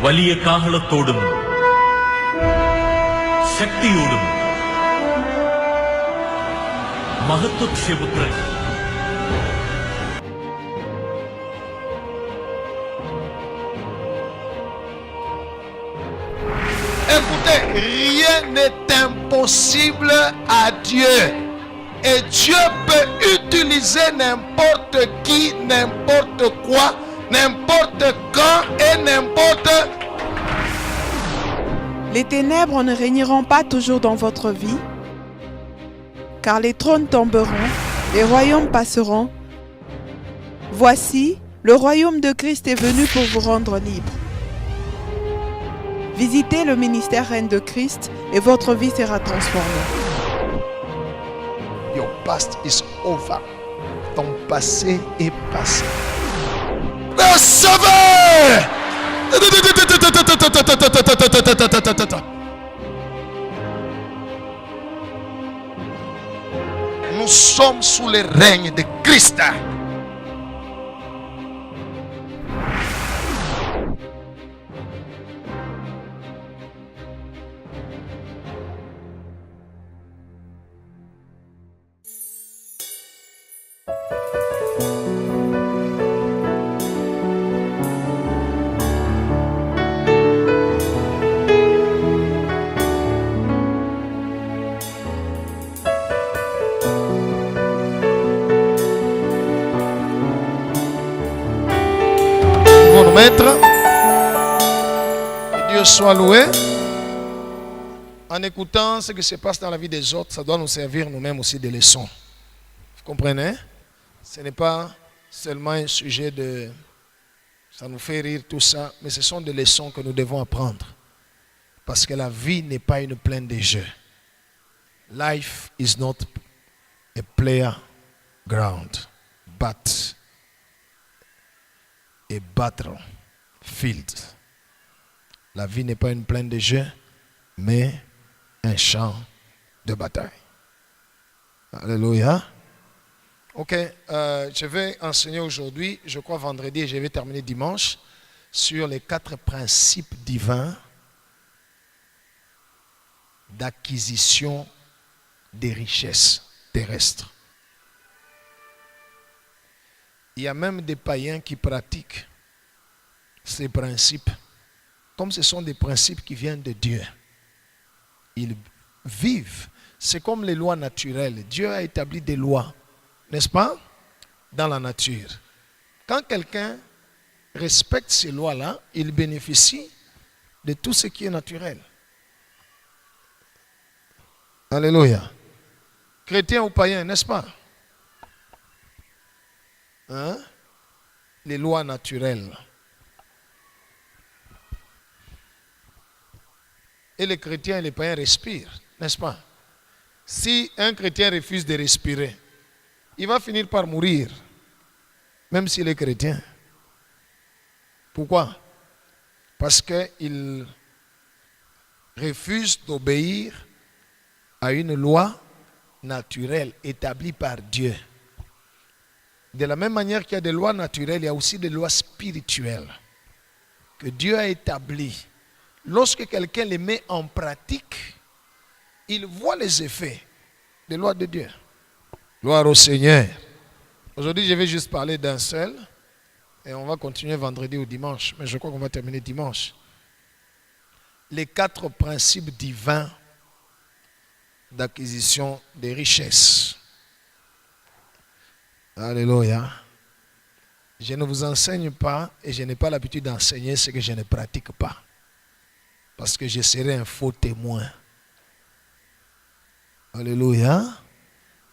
വലിയ കാഹളത്തോടും ശക്തിയോടും മഹത്വക്ഷേപുത്രൻ Écoutez, rien n'est impossible à Dieu. Et Dieu peut utiliser n'importe qui, n'importe quoi, n'importe quand et n'importe. Les ténèbres ne régneront pas toujours dans votre vie, car les trônes tomberont, les royaumes passeront. Voici, le royaume de Christ est venu pour vous rendre libre. Visitez le ministère Reine de Christ et votre vie sera transformée. Your past is over. Ton passé est passé. Le Sauveur! Nous sommes sous le règne de Christ. Maître, que Dieu soit loué. En écoutant ce qui se passe dans la vie des autres, ça doit nous servir nous-mêmes aussi des leçons. Vous comprenez? Ce n'est pas seulement un sujet de... Ça nous fait rire tout ça, mais ce sont des leçons que nous devons apprendre. Parce que la vie n'est pas une plaine de jeux. Life is not a playground, but a battlefield. La vie n'est pas une plaine de jeux, mais un champ de bataille. Alléluia. Ok, je vais enseigner aujourd'hui, je crois vendredi et je vais terminer dimanche, sur les 4 principes divins d'acquisition des richesses terrestres. Il y a même des païens qui pratiquent ces principes. Comme ce sont des principes qui viennent de Dieu. Ils vivent. C'est comme les lois naturelles. Dieu a établi des lois, n'est-ce pas, dans la nature. Quand quelqu'un respecte ces lois-là, il bénéficie de tout ce qui est naturel. Alléluia. Chrétien ou païen, n'est-ce pas? Hein? Les lois naturelles. Et les chrétiens et les païens respirent, n'est-ce pas? Si un chrétien refuse de respirer, il va finir par mourir, même s'il est chrétien. Pourquoi? Parce qu'il refuse d'obéir à une loi naturelle établie par Dieu. De la même manière qu'il y a des lois naturelles, il y a aussi des lois spirituelles que Dieu a établies. Lorsque quelqu'un les met en pratique, il voit les effets des lois de Dieu. Gloire au Seigneur. Aujourd'hui, je vais juste parler d'un seul et on va continuer vendredi ou dimanche, mais je crois qu'on va terminer dimanche. Les 4 principes divins d'acquisition des richesses. Alléluia. Je ne vous enseigne pas et je n'ai pas l'habitude d'enseigner ce que je ne pratique pas. Parce que je serai un faux témoin. Alléluia.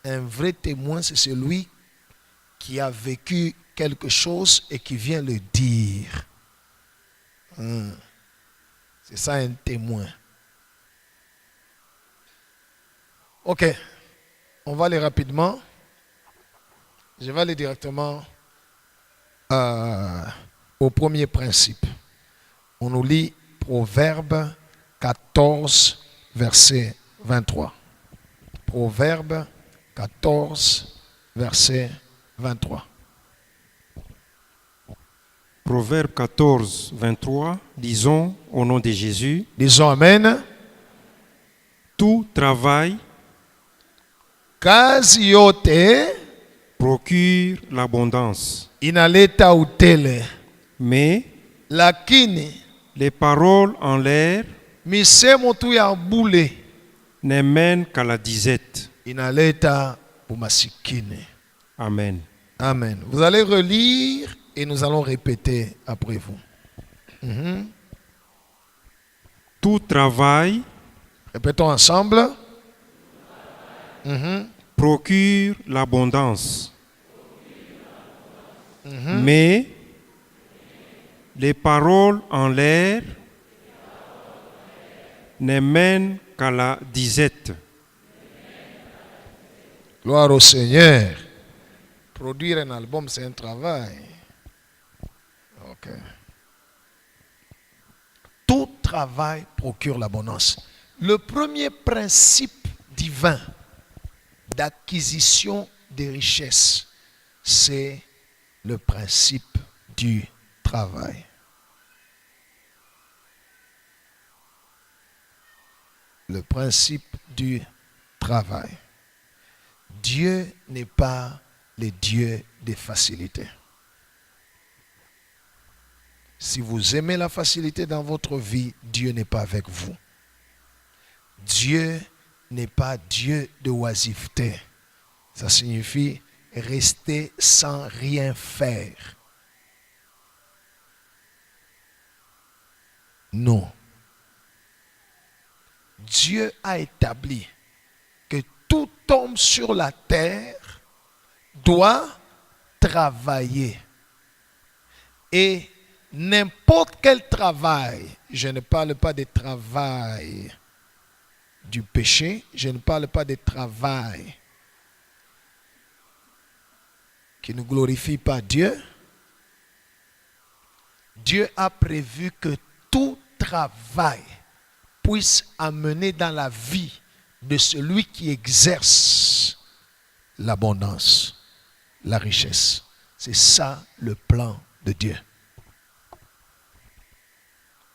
Un vrai témoin, c'est celui qui a vécu quelque chose et qui vient le dire. C'est ça un témoin. Ok. On va aller rapidement. Je vais aller directement au premier principe. On nous lit Proverbe 14, verset 23. Proverbe 14, verset 23. Proverbe 14, 23, disons au nom de Jésus, Disons Amen. tout travail Kazi yote procure l'abondance, inaleta utele, mais lakini les paroles en l'air misemo tu ya bule ne mènent qu'à la disette. inaleta umasikini. Amen. Amen. Vous allez relire et nous allons répéter après vous. Tout travail Répétons ensemble. procure l'abondance, mais les paroles en l'air ne mènent qu'à la disette. Gloire au Seigneur. Produire un album, c'est un travail. Ok. Tout travail procure l'abondance. Le premier principe divin d'acquisition des richesses, c'est le principe du travail. Le principe du travail. Dieu n'est pas le Dieu des facilités. Si vous aimez la facilité dans votre vie, Dieu n'est pas avec vous. Dieu n'est pas Dieu de oisiveté. Ça signifie rester sans rien faire. Non. Dieu a établi que tout homme sur la terre doit travailler. Et n'importe quel travail, je ne parle pas de travail du péché, je ne parle pas de travail qui ne glorifie pas Dieu. Dieu a prévu que tout travail puisse amener dans la vie de celui qui exerce l'abondance, la richesse. C'est ça le plan de Dieu.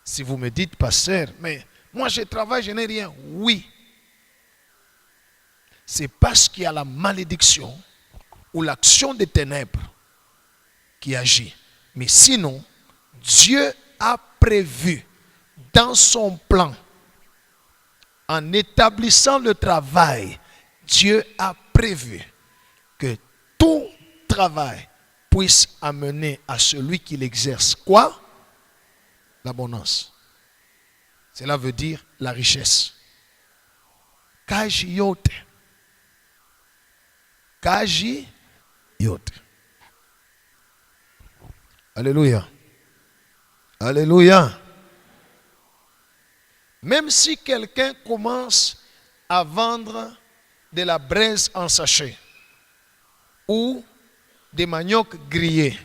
Si vous me dites, pasteur, mais moi je travaille, je n'ai rien. Oui. C'est parce qu'il y a la malédiction ou l'action des ténèbres qui agit. Mais sinon, Dieu a prévu dans son plan, en établissant le travail, Dieu a prévu que tout travail puisse amener à celui qui l'exerce quoi? L'abondance. Cela veut dire la richesse. Kaji yote. Kaji yote. Alléluia. Alléluia. Même si quelqu'un commence à vendre de la braise en sachet ou des maniocs grillés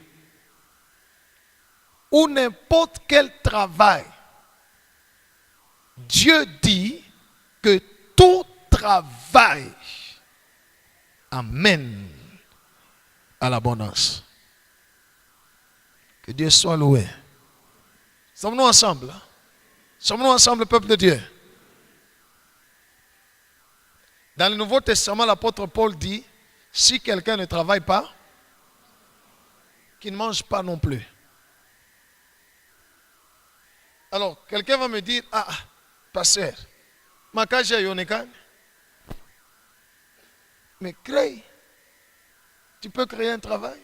ou n'importe quel travail, Dieu dit que tout travail amène à l'abondance. Que Dieu soit loué. Sommes-nous ensemble? Sommes-nous ensemble, peuple de Dieu? Dans le Nouveau Testament, l'apôtre Paul dit, si quelqu'un ne travaille pas, qu'il ne mange pas non plus. Alors, quelqu'un va me dire, ah, pasteur, makaji yonekan. Mais crée, tu peux créer un travail.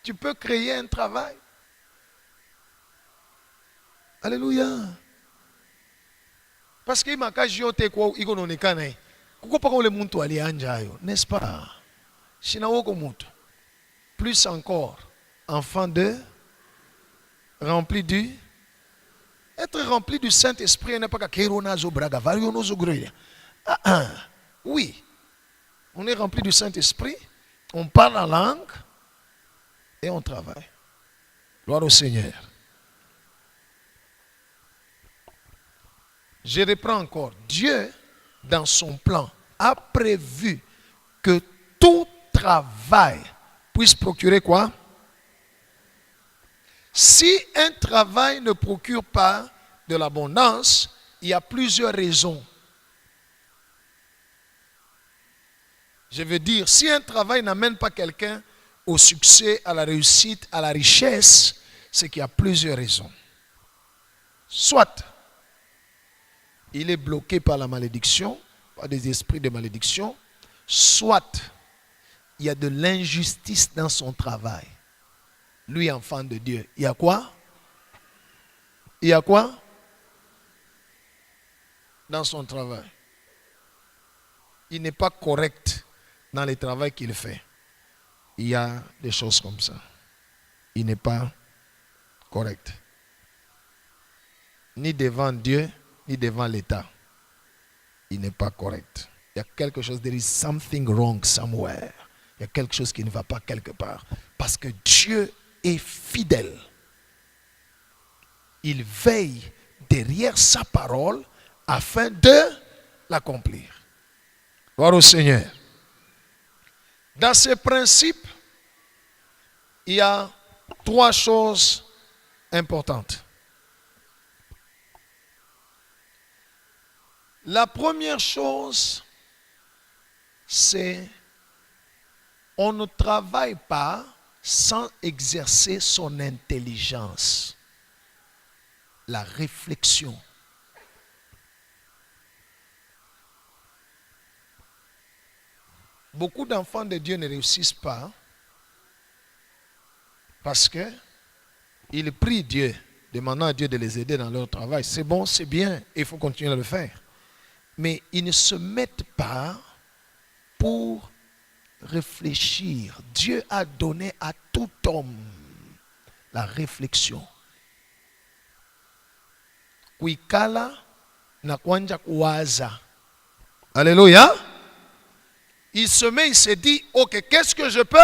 Tu peux créer un travail. Alléluia. Parce que makaji yote kwa igononekana. Kuko pako le muntu alianja yo, n'est-ce pas? Shinawoko mutu. Plus encore, enfant de rempli du être rempli du Saint-Esprit n'est pas que braga oui, on est rempli du Saint-Esprit, on parle en langue et on travaille. Gloire au Seigneur. Je reprends encore. Dieu, dans son plan, a prévu que tout travail puisse procurer quoi? Si un travail ne procure pas de l'abondance, il y a plusieurs raisons. Je veux dire, si un travail n'amène pas quelqu'un au succès, à la réussite, à la richesse, c'est qu'il y a plusieurs raisons. Soit il est bloqué par la malédiction, par des esprits de malédiction, soit il y a de l'injustice dans son travail. Lui, enfant de Dieu, il y a quoi? Il y a quoi dans son travail? Il n'est pas correct dans le travail qu'il fait. Il y a des choses comme ça. Il n'est pas correct. Ni devant Dieu, ni devant l'État. Il n'est pas correct. Il y a quelque chose, there is something wrong somewhere. Il y a quelque chose qui ne va pas quelque part. Parce que Dieu est fidèle. Il veille derrière sa parole afin de l'accomplir. Gloire au Seigneur. Dans ces principes, il y a 3 choses importantes. La première chose, c'est on ne travaille pas sans exercer son intelligence, la réflexion. Beaucoup d'enfants de Dieu ne réussissent pas parce que ils prient Dieu, demandant à Dieu de les aider dans leur travail. C'est bon, c'est bien, il faut continuer à le faire. Mais ils ne se mettent pas pour réfléchir. Dieu a donné à tout homme la réflexion. Kuikala na kwanja kuwaza. Alléluia. Il se met, il se dit, ok, qu'est-ce que je peux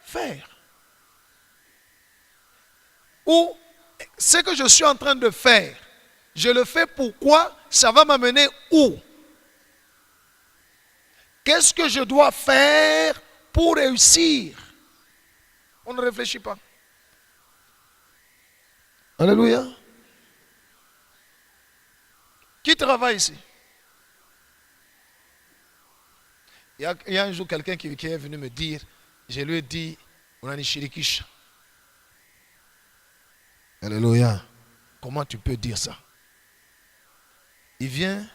faire? Ou ce que je suis en train de faire, je le fais pourquoi? Ça va m'amener où? Qu'est-ce que je dois faire pour réussir? On ne réfléchit pas. Alléluia. Qui travaille ici? Il y a un jour quelqu'un qui est venu me dire, je lui ai dit, on a une shirikisha. Alléluia. Comment tu peux dire ça? Il vient,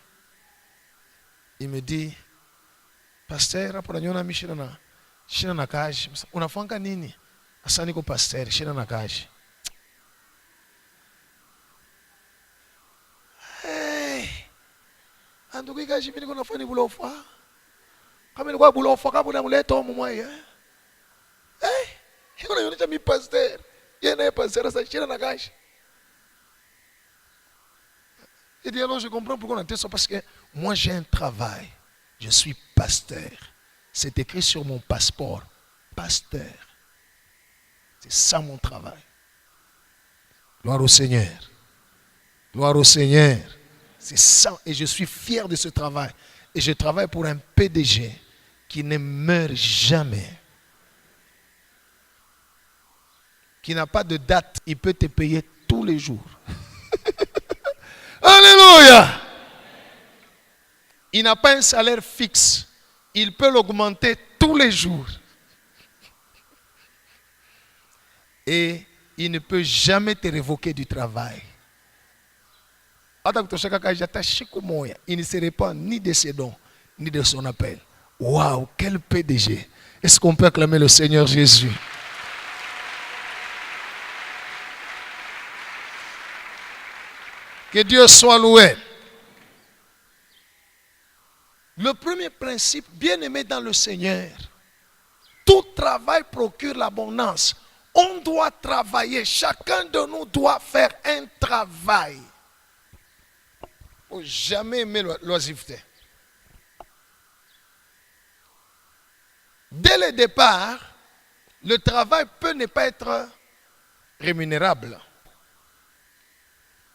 il me dit, pasteur, hapo nanyona mimi shina na kazi. Unafanya nini? Asa niko pasteur, shina na kazi. Hey. Anduki kazi mimi niko nafanya bulofa. Kama nilikuwa bulofa kama unamleta huko mmoja. Eh? Niko nanyona mimi pasteur. Yeye naye pasteur asa shina na kazi. Il dit alors je comprends pourquoi on a dit ça parce que moi j'ai un travail. Je suis pasteur. C'est écrit sur mon passeport. Pasteur. C'est ça mon travail. Gloire au Seigneur. Gloire au Seigneur. C'est ça. Et je suis fier de ce travail. Et je travaille pour un PDG qui ne meurt jamais. Qui n'a pas de date. Il peut te payer tous les jours. Alléluia. Il n'a pas un salaire fixe. Il peut l'augmenter tous les jours. Et il ne peut jamais te révoquer du travail. Il ne se répand ni de ses dons, ni de son appel. Waouh, quel PDG. Est-ce qu'on peut acclamer le Seigneur Jésus? Que Dieu soit loué. Le premier principe, bien aimé dans le Seigneur, tout travail procure l'abondance. On doit travailler, chacun de nous doit faire un travail. Il ne faut jamais aimer l'oisiveté. Dès le départ, le travail peut ne pas être rémunérable.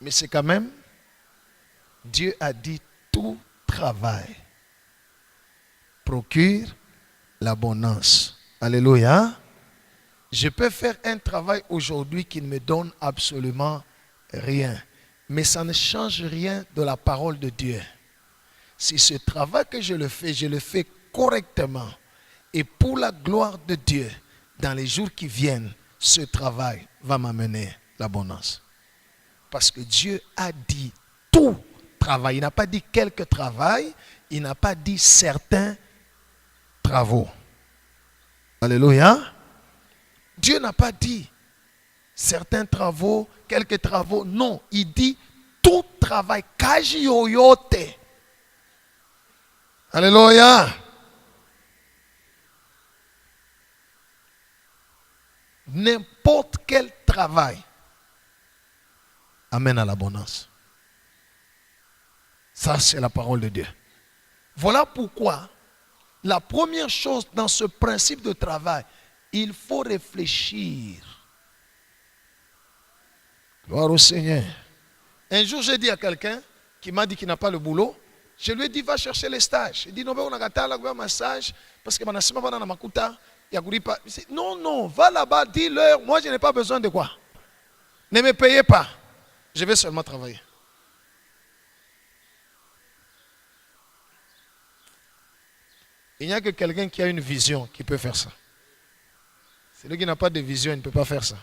Mais c'est quand même, Dieu a dit tout travail procure l'abondance. Alléluia. Je peux faire un travail aujourd'hui qui ne me donne absolument rien. Mais ça ne change rien de la parole de Dieu. Si ce travail que je le fais correctement et pour la gloire de Dieu, dans les jours qui viennent, ce travail va m'amener l'abondance. Parce que Dieu a dit tout travail. Il n'a pas dit quelques travail, il n'a pas dit certains travaux. Alléluia. Dieu n'a pas dit certains travaux, quelques travaux. Non, il dit tout travail. Kaji yoyote. Alléluia. N'importe quel travail amène à l'abondance. Ça, c'est la parole de Dieu. Voilà pourquoi la première chose dans ce principe de travail, il faut réfléchir. Gloire au Seigneur. Un jour, j'ai dit à quelqu'un qui m'a dit qu'il n'a pas le boulot, je lui ai dit, va chercher les stages. Il dit, non, on a gâté un massage parce que non, non, va là-bas, dis-leur, moi je n'ai pas besoin de quoi. Ne me payez pas. Je vais seulement travailler. Il n'y a que quelqu'un qui a une vision qui peut faire ça. Celui qui n'a pas de vision, il ne peut pas faire ça.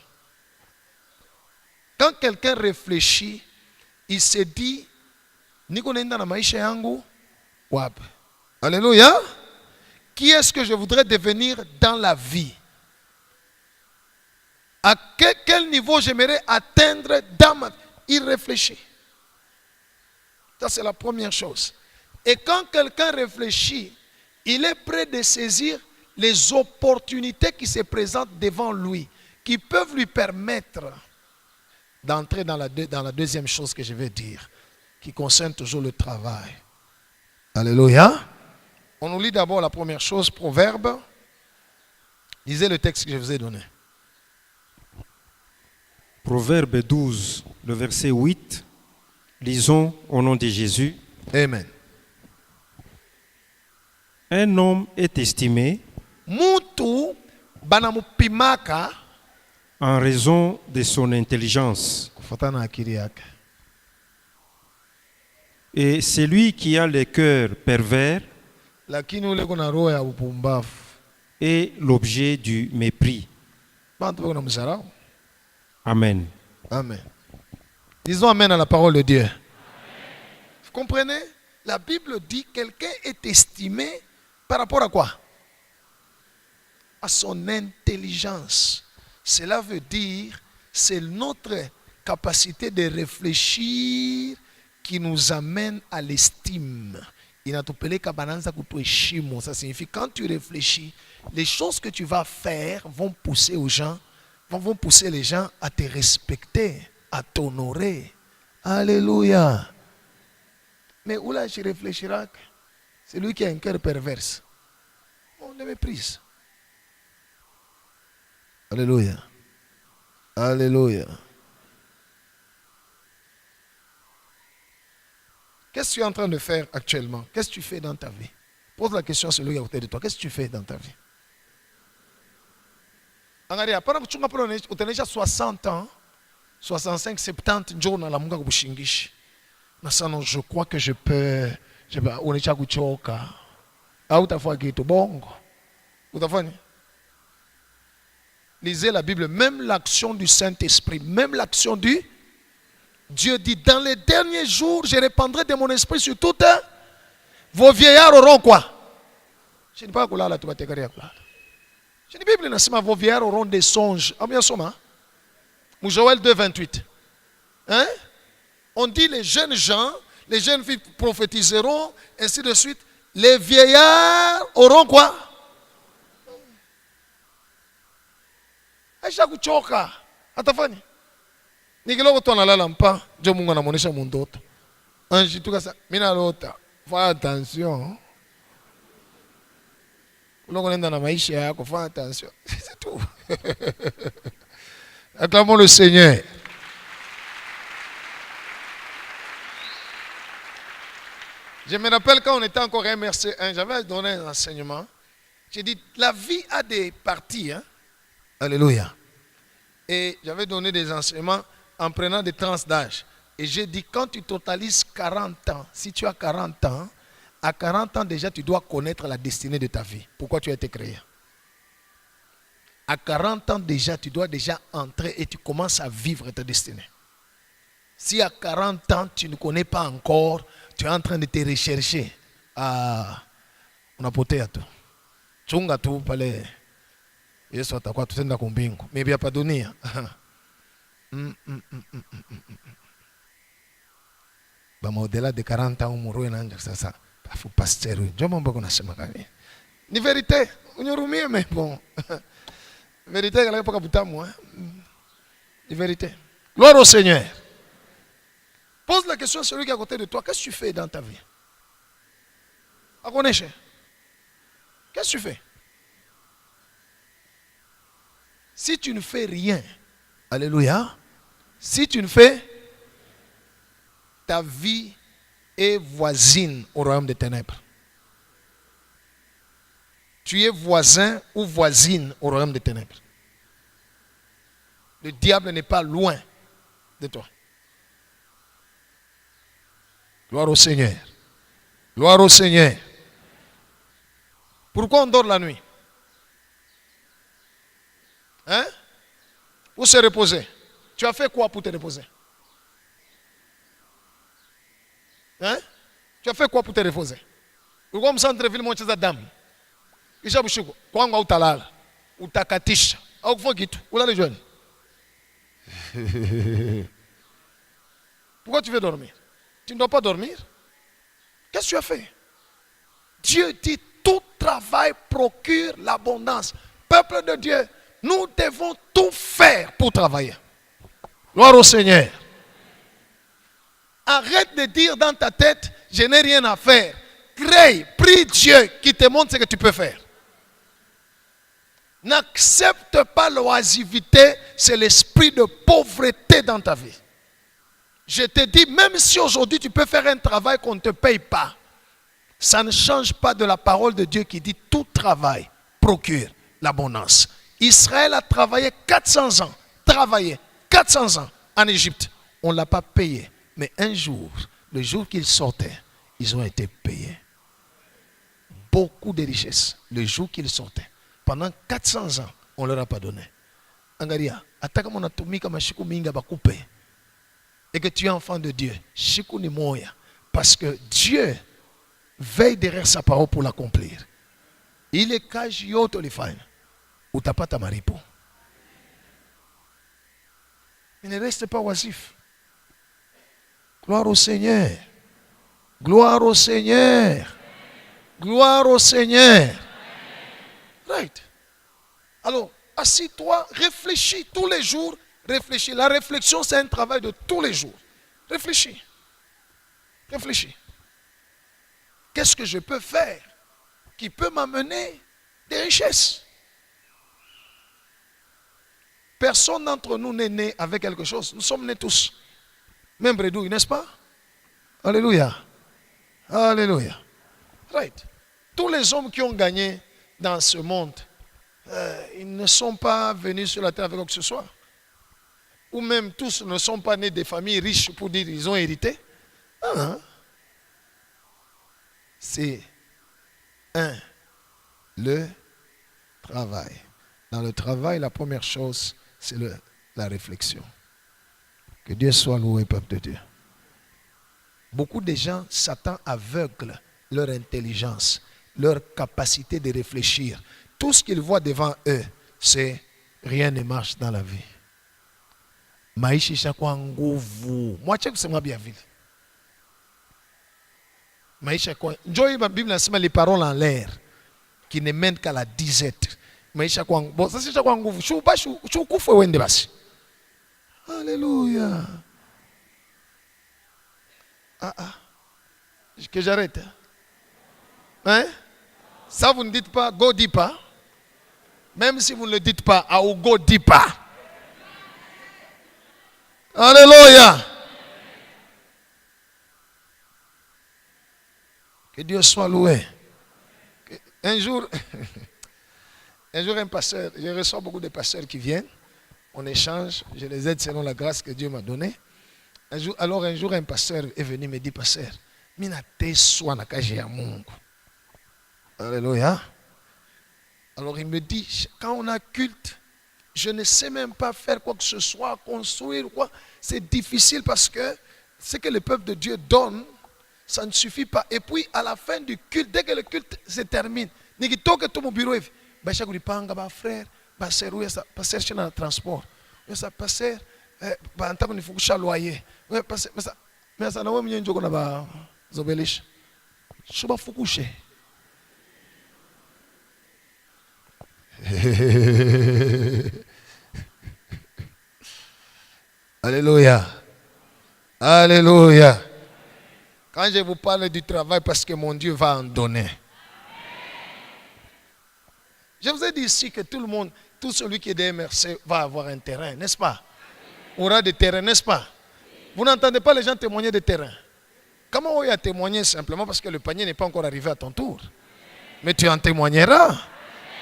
Quand quelqu'un réfléchit, il se dit, Alléluia. Qui est-ce que je voudrais devenir dans la vie? À quel niveau j'aimerais atteindre dans ma vie? Il réfléchit. Ça, c'est la première chose. Et quand quelqu'un réfléchit, il est prêt de saisir les opportunités qui se présentent devant lui, qui peuvent lui permettre d'entrer dans la deuxième chose que je vais dire, qui concerne toujours le travail. Alléluia. On nous lit d'abord la première chose, Proverbe. Lisez le texte que je vous ai donné. Proverbe 12, le verset 8. Lisons au nom de Jésus. Amen. Un homme est estimé Mutu banamupimaka en raison de son intelligence. kufuatana na akili yake. Et celui qui a le cœur pervers Lakini ule kuna roho ya upumbavu est l'objet du mépris. bantu bako na mzarau. Amen. Amen. Disons amen à la parole de Dieu. Vous comprenez? La Bible dit quelqu'un est estimé par rapport à quoi? À son intelligence. Cela veut dire c'est notre capacité de réfléchir qui nous amène à l'estime. Ça signifie quand tu réfléchis, les choses que tu vas faire vont pousser aux gens, vont pousser les gens à te respecter, à t'honorer. Alléluia. Mais où là je réfléchirai? C'est lui qui a un cœur perverse. On le méprise. Alléluia. Alléluia. Qu'est-ce que tu es en train de faire actuellement? Qu'est-ce que tu fais dans ta vie? Pose la question à celui qui est à côté de toi. Qu'est-ce que tu fais dans ta vie? Angalia, pendant que tu as déjà 60 ans, 65, 70 jours dans la munga kubushingishi. Je crois que je peux. On est kuchoka. Au tafua kitu bongo. Utafanya? Lisez la Bible, même l'action du Saint-Esprit, même l'action du Dieu dit, dans les derniers jours, je répandrai de mon esprit sur toutes. Vos vieillards auront quoi? Je ne dis pas que là, tu vas te carrer. Je dis, Bible, vos vieillards auront des songes. Joël 2, 28. Hein? On dit les jeunes gens, les jeunes filles prophétiseront, ainsi de suite. Les vieillards auront quoi? Aisha kuchoka. Atafanya. Nikiloko tu analala mpa, ndio Mungu anamuonesha mundoto. Anjituka sasa, mimi nalota. Fanya attention. Uloko nenda na maisha yako, fanya attention. C'est tout. Acclamons le Seigneur. Je me rappelle quand on était encore MRC1, j'avais donné un enseignement. J'ai dit, la vie a des parties. Hein? Alléluia. Et j'avais donné des enseignements en prenant des tranches d'âge. Et j'ai dit, quand tu totalises 40 ans, si tu as 40 ans, à 40 ans déjà, tu dois connaître la destinée de ta vie. Pourquoi tu as été créé. À 40 ans déjà, tu dois déjà entrer et tu commences à vivre ta destinée. Si à 40 ans, tu ne connais pas encore, tu es en train de te rechercher. Ah, on a poté à tout. Chunga tout, palais. Yesu atakuwa tutenda kumbingu. Maybe hapa dunia. Au-delà de 40 ans, umurue nanja sasa. Pafu pasteur. Ndio mambo kunasema kani. Ni vérité. Unyurumie mais bon. Vérité kala paka butamu, hein. Ni vérité. Gloire au Seigneur. Pose la question à celui qui est à côté de toi. Qu'est-ce que tu fais dans ta vie? À connaître. Qu'est-ce que tu fais? Si tu ne fais rien, alléluia, si tu ne fais, ta vie est voisine au royaume des ténèbres. Tu es voisin ou voisine au royaume des ténèbres. Le diable n'est pas loin de toi. Gloire au Seigneur. Gloire au Seigneur. Pourquoi on dort la nuit? Hein? Pour se reposer. Tu as fait quoi pour te reposer? Hein? Tu as fait quoi pour te reposer? Pourquoi me centre-ville mon cheza damu? Isha bushuko. Kwanga utalala. Utakatisha. Au kufanya kitu. Ulale jeune. Pourquoi tu veux dormir? Tu ne dois pas dormir. Qu'est-ce que tu as fait? Dieu dit tout travail procure l'abondance. Peuple de Dieu, nous devons tout faire pour travailler. Gloire au Seigneur. Arrête de dire dans ta tête, je n'ai rien à faire. Crée, prie Dieu qui te montre ce que tu peux faire. N'accepte pas l'oisivité, c'est l'esprit de pauvreté dans ta vie. Je te dis, même si aujourd'hui tu peux faire un travail qu'on ne te paye pas, ça ne change pas de la parole de Dieu qui dit tout travail procure l'abondance. Israël a travaillé 400 ans, en Égypte. On ne l'a pas payé. Mais un jour, le jour qu'ils sortaient, ils ont été payés. Beaucoup de richesses, le jour qu'ils sortaient. Pendant 400 ans, on ne leur a pas donné. Angaria, ataka monatumika mashiku minga bakupe. Et que tu es enfant de Dieu, shiku ni moya. Parce que Dieu veille derrière sa parole pour l'accomplir. Il est cache yoto les fine. Ou t'as pas ta maripo. Mais ne reste pas oisif. Gloire au Seigneur. Gloire au Seigneur. Gloire au Seigneur. Right. Alors, assis-toi, réfléchis tous les jours. Réfléchis. La réflexion, c'est un travail de tous les jours. Réfléchis. Réfléchis. Qu'est-ce que je peux faire qui peut m'amener des richesses? Personne d'entre nous n'est né avec quelque chose. Nous sommes nés tous. Même bredouille, n'est-ce pas? Alléluia. Alléluia. Right. Tous les hommes qui ont gagné dans ce monde, ils ne sont pas venus sur la terre avec quoi que ce soit. Ou même tous ne sont pas nés des familles riches pour dire qu'ils ont hérité. C'est le travail. Dans le travail, la première chose, c'est la réflexion. Que Dieu soit loué, peuple de Dieu. Beaucoup de gens, Satan aveugle leur intelligence, leur capacité de réfléchir. Tout ce qu'ils voient devant eux, c'est rien ne marche dans la vie. Maisha ishakuwa nguvu. Mwache kusema bien vile. Maisha kwa njoo la Bible nasema les paroles en l'air qui ne mènent qu'à la disette. Maisha kwa bon sasa ishakuwa nguvu. Shu kufa wende basi. Alléluia. Que j'arrête. Hein? Ça vous ne dites pas, go dis pas. Même si vous ne le dites pas, go dis pas. Alléluia. Que Dieu soit loué. Un jour, Un jour, un pasteur, je reçois beaucoup de pasteurs qui viennent, on échange, je les aide selon la grâce que Dieu m'a donnée. Un jour, un pasteur est venu me dire, pasteur, mina te sois na kaji ya Mungu. Alléluia. Alors il me dit, quand on a culte, je ne sais même pas faire quoi que ce soit, construire quoi. C'est difficile parce que ce que le peuple de Dieu donne, ça ne suffit pas. Et puis à la fin du culte, dès que le culte se termine, niki toke to mon bureau, ba chaque panga ba frère, ba sœur ou ça passer chez dans le transport. Ça passer ba antako ni fukusha loyer. Ouais passer mais ça na wewe mwenye njoko na ba zobelisha. Shuba fukushe. Alléluia. Alléluia. Quand je vous parle du travail, parce que mon Dieu va en donner. Je vous ai dit ici que tout le monde, tout celui qui est des MRC va avoir un terrain, n'est-ce pas? Aura des terrains, n'est-ce pas? Vous n'entendez pas les gens témoigner de terrain. Comment on y a témoigné simplement parce que le panier n'est pas encore arrivé à ton tour? Mais tu en témoigneras.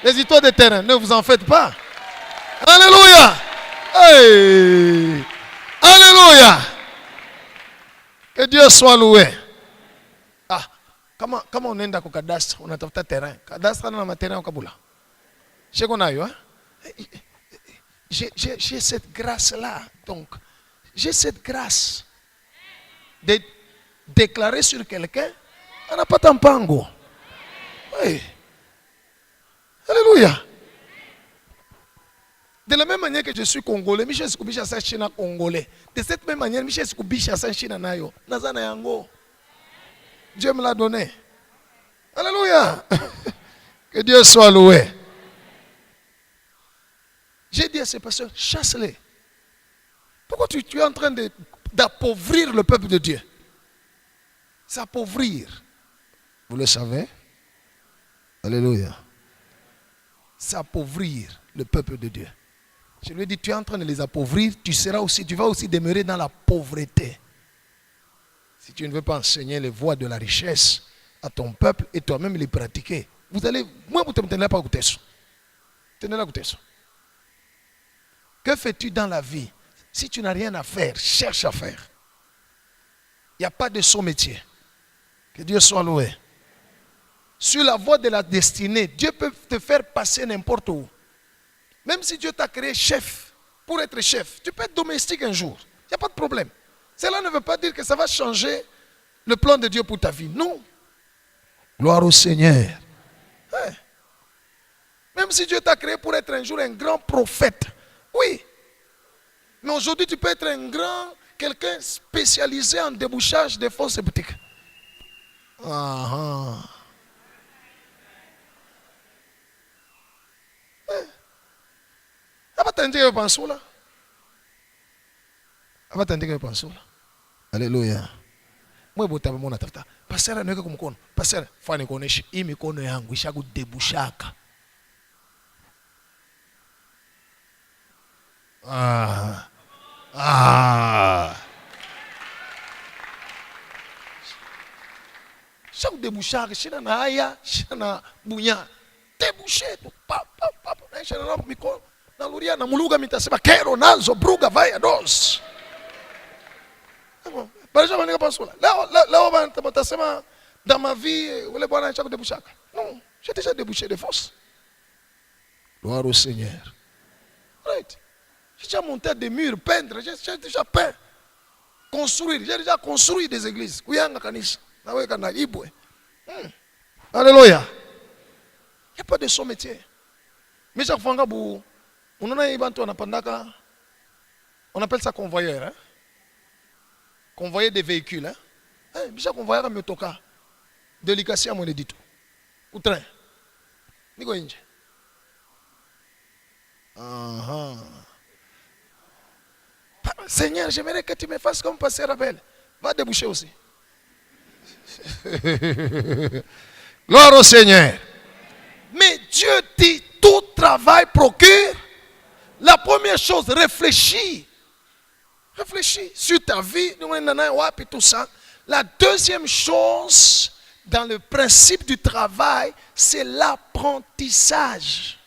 Les histoires de terrain, ne vous en faites pas. Alléluia. Hey. Alléluia. Que Dieu soit loué. Ah, comment on est dans le cadastre? On a tout terrain. Cadastre, on a un terrain au Kaboula. Je connais, hein? J'ai cette grâce-là. Donc, j'ai cette grâce de déclarer sur quelqu'un, on n'a pas de pango. Oui. Alléluia. De la même manière que je suis congolais, Michel Skoubisha sa China congolais. De cette même manière, Michel Skoubisha sa China nayo. Nazana yango. Dieu me l'a donné. Alléluia. Que Dieu soit loué. J'ai dit à ces pasteurs, chasse-les. Pourquoi tu es en train d'appauvrir le peuple de Dieu? S'appauvrir. Vous le savez? Alléluia. S'appauvrir le peuple de Dieu. Je lui ai dit, tu es en train de les appauvrir, tu vas aussi demeurer dans la pauvreté. Si tu ne veux pas enseigner les voies de la richesse à ton peuple et toi-même les pratiquer, vous allez, moi vous ne tenez pas à goûter ça. Tenez la goûter ça. Que fais-tu dans la vie? Si tu n'as rien à faire, cherche à faire. Il n'y a pas de son métier. Que Dieu soit loué. Sur la voie de la destinée, Dieu peut te faire passer n'importe où. Même si Dieu t'a créé chef, pour être chef, tu peux être domestique un jour. Il n'y a pas de problème. Cela ne veut pas dire que ça va changer le plan de Dieu pour ta vie. Non. Gloire au Seigneur. Ouais. Même si Dieu t'a créé pour être un jour un grand prophète. Oui. Mais aujourd'hui, tu peux être quelqu'un spécialisé en débouchage des fausses boutiques. Ah. Alléluia. Moi botabe mona tafuta. Pasteur anaweka kumkono. Pasteur, fanya kuonesha hii mikono yangu ishakudebushaka. Shakudebushaka, shina na haya, shina na bunya. Debushe tu pa. Shina na mikono. Na luria na muluga mitasema kero nazo bruga vai dos. Barisha manika pasula. Leo batasema dans ma vie ule bwana anataka kudebushaka. Non, j'ai déjà débouché des fosses. Gloire au Seigneur. Right. J'ai déjà monté des murs, peindre, j'ai déjà peint. Construire, j'ai déjà construit des églises. Kuyanga kanisa. Na wewe kana ibwe. Alléluia. Il n'y a pas de son métier. Mais chaque fois on appelle ça convoyeur. Hein? Convoyer des véhicules. Hein? Chaque convoyeur a motoka. Délication à mon édito. Ou train. Nico Inge. Seigneur, j'aimerais que tu me fasses comme pasteur Abel. Va déboucher aussi. Gloire au Seigneur. Mais Dieu dit, tout travail procure. La première chose, réfléchis. Réfléchis sur ta vie, tout ça. La deuxième chose, dans le principe du travail, c'est l'apprentissage.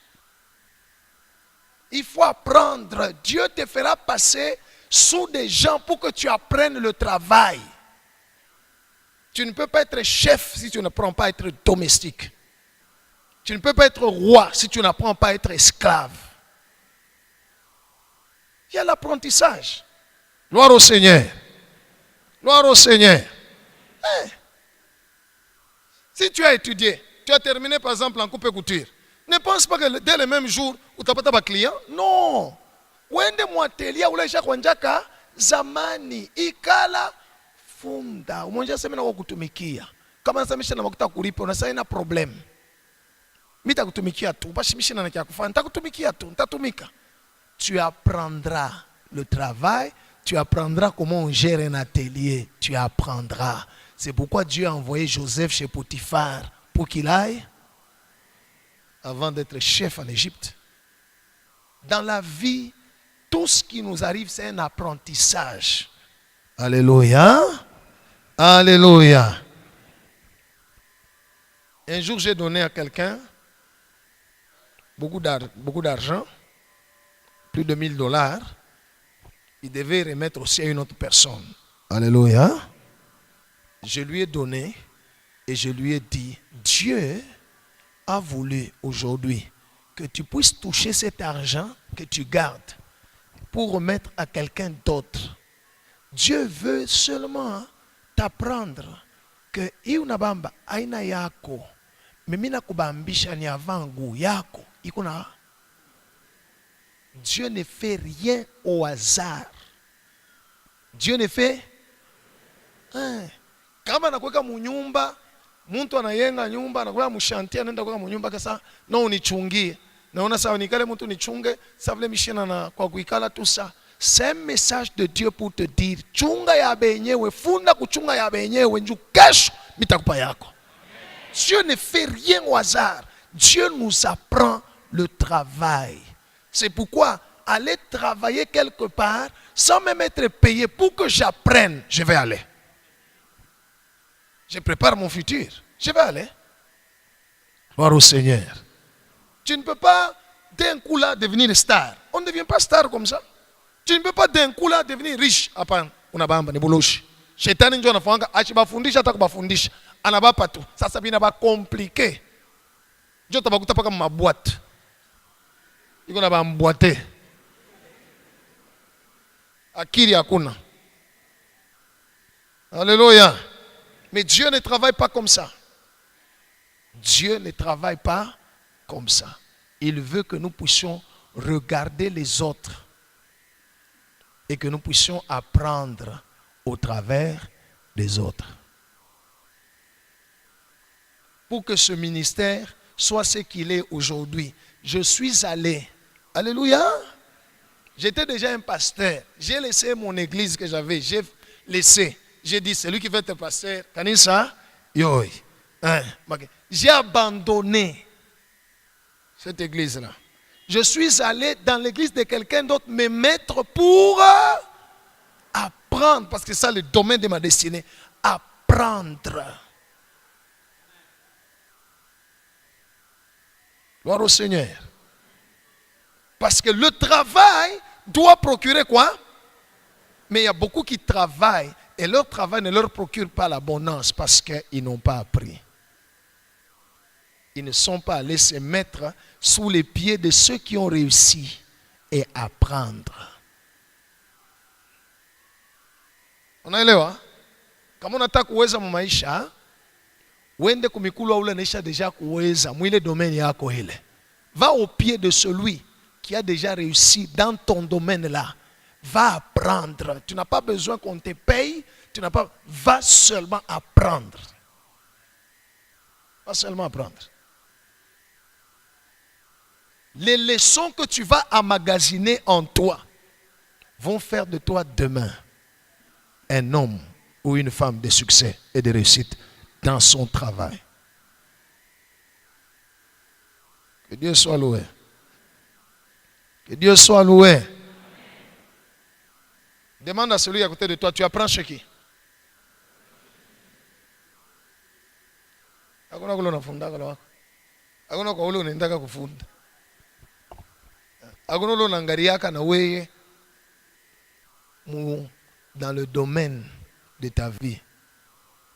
Il faut apprendre. Dieu te fera passer sous des gens pour que tu apprennes le travail. Tu ne peux pas être chef si tu n'apprends pas à être domestique. Tu ne peux pas être roi si tu n'apprends pas à être esclave. Il y a l'apprentissage. Gloire au Seigneur. Gloire au Seigneur. Si tu as étudié, tu as terminé par exemple en coupe et couture, ne pense pas que dès le même jour où tu n'as pas de client. Non. Wende mwatelia ulesha kwanjaka zamani ikala funda. Umonja semena kwa kutumikia. Kama nasamisha na makuta kulipa unasema ina problem. Mimi nitakutumikia tu. Basi mimi sina kia kufanya. Nitakutumikia tu. Nitatumika. Tu apprendras le travail, tu apprendras comment on gère un atelier, tu apprendras. C'est pourquoi Dieu a envoyé Joseph chez Potiphar pour qu'il aille avant d'être chef en Égypte. Dans la vie, tout ce qui nous arrive, c'est un apprentissage. Alléluia. Alléluia. Un jour, j'ai donné à quelqu'un beaucoup d'argent, plus de $1000. Il devait remettre aussi à une autre personne. Alléluia. Je lui ai donné et je lui ai dit, Dieu a voulu aujourd'hui que tu puisses toucher cet argent que tu gardes pour remettre à quelqu'un d'autre. Dieu veut seulement t'apprendre que iunabamba aina yako mimina kubambisha ni avangu yako ikuna. Dieu ne fait rien au hasard. Dieu ne fait kama nakuweka munyumba, mtu anayenga nyumba, anakuwa mshantia, anaenda kuweka munyumba kasa na unichungie. Naona sawa nikale mtu nichunge, sawa vile mishina na kwa kuikala tu sa. C'est un message de Dieu pour te dire, chunga ya benyewe, funda kuchunga ya benyewe, nju kesho mitakupa yako. Dieu ne fait rien au hasard. Dieu nous apprend le travail. C'est pourquoi aller travailler quelque part sans même être payé pour que j'apprenne, je vais aller. Je prépare mon futur. Je vais aller. Gloire au Seigneur. Tu ne peux pas d'un coup là devenir star. On ne devient pas star comme ça. Tu ne peux pas d'un coup là devenir riche. Hapana, unabamba ni buloshi. Shetani ndio anafanga achibafundisha hata kubafundisha. Anabapa tu. Sasa binaba compliqué. Ndio tabakuta paka mabwate. Iko na bambwate. Akili hakuna. Alléluia. Mais Dieu ne travaille pas comme ça. Dieu ne travaille pas comme ça. Il veut que nous puissions regarder les autres et que nous puissions apprendre au travers des autres. Pour que ce ministère soit ce qu'il est aujourd'hui. Je suis allé. Alléluia. J'étais déjà un pasteur. J'ai laissé mon église que j'avais. J'ai laissé. J'ai dit, c'est lui qui veut être pasteur. Kanisa, yoy. J'ai abandonné cette église-là. Je suis allé dans l'église de quelqu'un d'autre me mettre pour apprendre. Parce que c'est ça le domaine de ma destinée. Apprendre. Gloire au Seigneur. Parce que le travail doit procurer quoi? Mais il y a beaucoup qui travaillent et leur travail ne leur procure pas l'abondance parce qu'ils n'ont pas appris. Ils ne sont pas allés se mettre sous les pieds de ceux qui ont réussi et apprendre. Unaelewa? Kama unataka kuweza maisha, wende kumikulu ule naisha deja kuweza mwile domaine yako ile. Va au pied de celui qui a déjà réussi dans ton domaine là. Va apprendre. Tu n'as pas besoin qu'on te paye. Tu n'as pas. Va seulement apprendre. Va seulement apprendre. Les leçons que tu vas emmagasiner en toi vont faire de toi demain un homme ou une femme de succès et de réussite dans son travail. Que Dieu soit loué. Que Dieu soit loué. Demande à celui à côté de toi, tu apprends chez qui? Hakuna kule unafunda kwa wako. Hakuna kwa ule unaendaka kufunda. agonolo nangariaka na weye dans le domaine de ta vie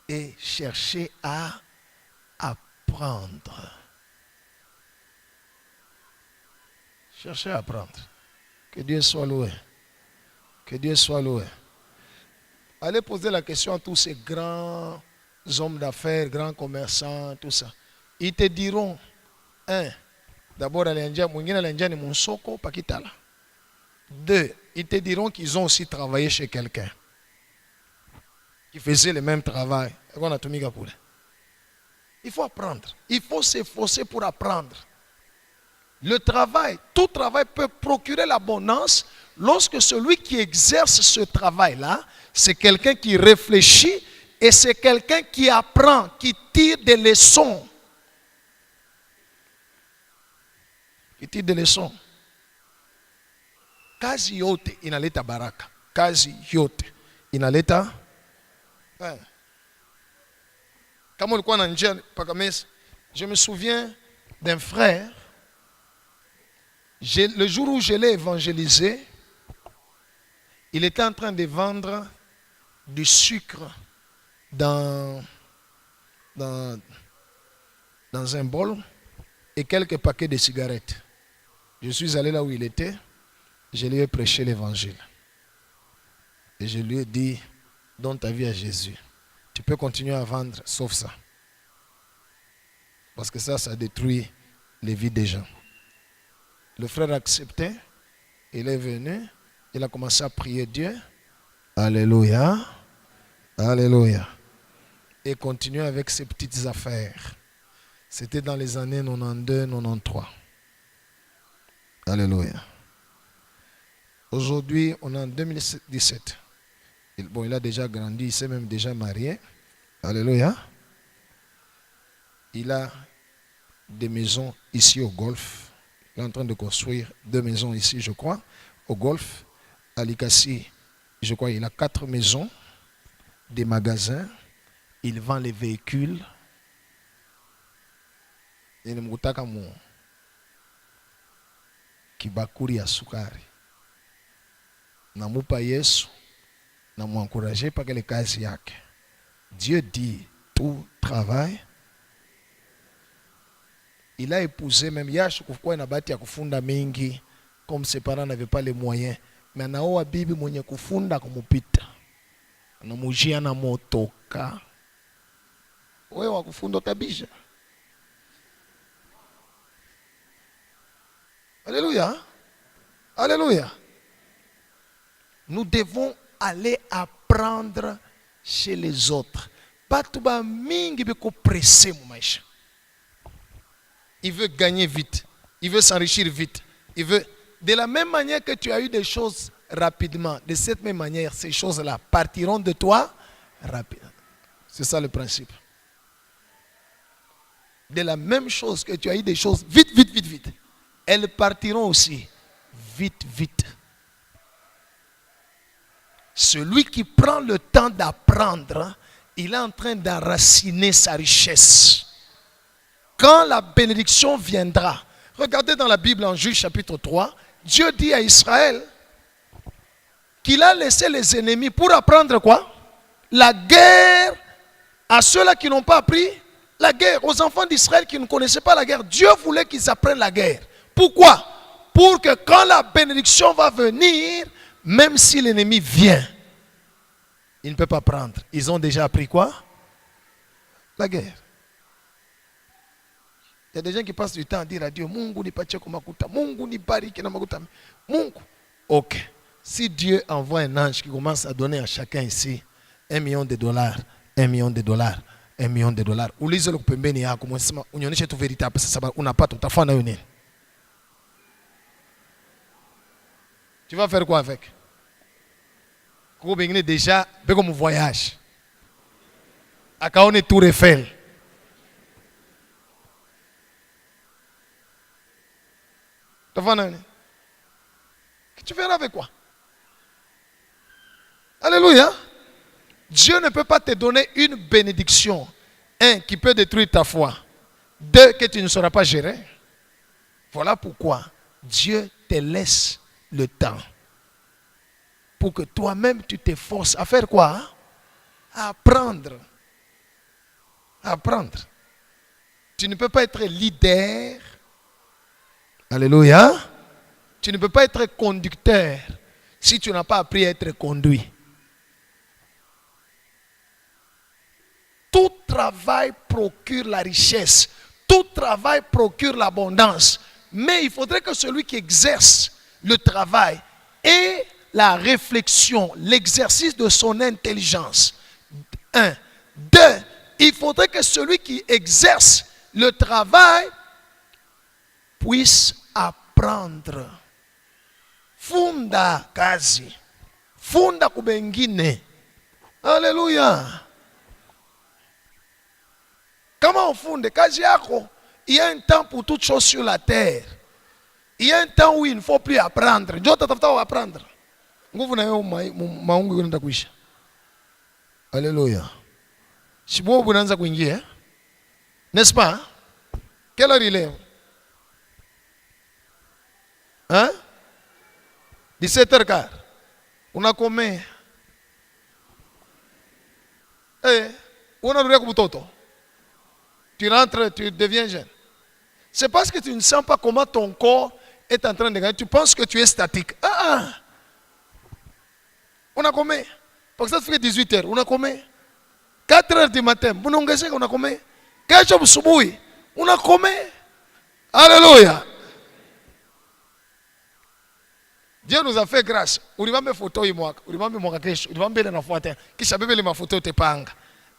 et chercher à apprendre. Cherchez à apprendre. Que Dieu soit loué. Que Dieu soit loué. Allez poser la question à tous ces grands hommes d'affaires, grands commerçants, tout ça. Ils te diront, d'abord, deux, ils te diront qu'ils ont aussi travaillé chez quelqu'un qui faisait le même travail. Il faut apprendre. Il faut s'efforcer pour apprendre. Le travail, tout travail peut procurer l'abondance lorsque celui qui exerce ce travail-là, c'est quelqu'un qui réfléchit et c'est quelqu'un qui apprend, qui tire des leçons. Qui tire des leçons. Kazi yote inaleta baraka. Kazi yote inaleta. Je me souviens d'un frère. Le jour où je l'ai évangélisé, il était en train de vendre du sucre dans un bol et quelques paquets de cigarettes. Je suis allé là où il était, je lui ai prêché l'évangile. Et je lui ai dit, donne ta vie à Jésus. Tu peux continuer à vendre, sauf ça. Parce que ça détruit les vies des gens. Le frère a accepté, il est venu, il a commencé à prier Dieu. Alléluia, alléluia. Et continuer avec ses petites affaires. C'était dans les années 92-93. Alléluia. Aujourd'hui, on est en 2017. Il a déjà grandi, il s'est même déjà marié. Alléluia. Il a des maisons ici au Golfe. Il est en train de construire 2 maisons ici, je crois, au Golfe. À Likasi, je crois, il a 4 maisons, des magasins. Il vend les véhicules. Il y a Kibakuri ya sukari. Namupa Yesu, namu encourager pas que les kazi yake. Dieu dit tout travail. Il a épousé même Yash kufukua na bahati ya kufunda mingi comme ses parents n'avaient pas les moyens. Mais anaoa bibi mwenye kufunda kumupita. Anamujia na motoka. Wewe wa kufunda kabisa. Alléluia. Alléluia. Nous devons aller apprendre chez les autres. Pas tout ba mingi beko pressé mu maisha. Il veut gagner vite. Il veut s'enrichir vite. Il veut. De la même manière que tu as eu des choses rapidement, de cette même manière, ces choses-là partiront de toi rapidement. C'est ça le principe. De la même chose que tu as eu des choses vite, vite, vite, vite. Elles partiront aussi vite, vite. Celui qui prend le temps d'apprendre, il est en train d'enraciner sa richesse. Quand la bénédiction viendra, regardez dans la Bible en Juge chapitre 3, Dieu dit à Israël qu'il a laissé les ennemis pour apprendre quoi? La guerre à ceux-là qui n'ont pas appris la guerre, aux enfants d'Israël qui ne connaissaient pas la guerre. Dieu voulait qu'ils apprennent la guerre. Pourquoi? Pour que quand la bénédiction va venir, même si l'ennemi vient, il ne peut pas prendre. Ils ont déjà appris quoi? La guerre. Il y a des gens qui passent du temps à dire à Dieu, Mungu ni pache kumakuta, Mungu ni bariki na makuta. Mungu. Ok. Si Dieu envoie un ange qui commence à donner à chacun ici $1 million, $1 million, $1 million. Ulize lo pembeni yako mwesema unyonyeshe tu verite hapa sasa unapata utafanya nayo nini? Tu vas faire quoi avec? Ko bengine déjà beko mu voyage. Akaone Tour Eiffel. Tu verras avec quoi? Alléluia. Dieu ne peut pas te donner une bénédiction. 1, qui peut détruire ta foi. 2, que tu ne sauras pas gérer. Voilà pourquoi Dieu te laisse le temps pour que toi-même tu t'efforces à faire quoi? Hein? À apprendre. À apprendre. Tu ne peux pas être leader. Alléluia. Tu ne peux pas être conducteur si tu n'as pas appris à être conduit. Tout travail procure la richesse. Tout travail procure l'abondance. Mais il faudrait que celui qui exerce le travail ait la réflexion, l'exercice de son intelligence. 1. 2. Il faudrait que celui qui exerce le travail puisse apprendre. Funda kazi. Funda kubengine. Alléluia. Comment on fonde? Kazi yako. Il y a un temps pour toutes choses sur la terre. Il y a un temps où il ne faut plus apprendre. Ndio tatafuta apprendre. Nguvu na yo maungu yanaenda kuisha. Alléluia. Shibo bunaanza kuingia. N'est-ce pas? Quelle heure il est? Hein? 17h15. Una combien? Unarudia kubutoto. Tu rentres, tu deviens jeune. C'est parce que tu ne sens pas comment ton corps est en train de gagner. Tu penses que tu es statique. On a combien? Parce que ça fait 18h. On a combien? 4h du matin. On a combien? 4h du soir. On a combien? Alléluia. Dieu nous a fait grâce. Ulimambe photo imwaka. Ulimambe mwaka kesho. Ulimambe ile nafuata. Kisha bebe ile mafoto tepanga.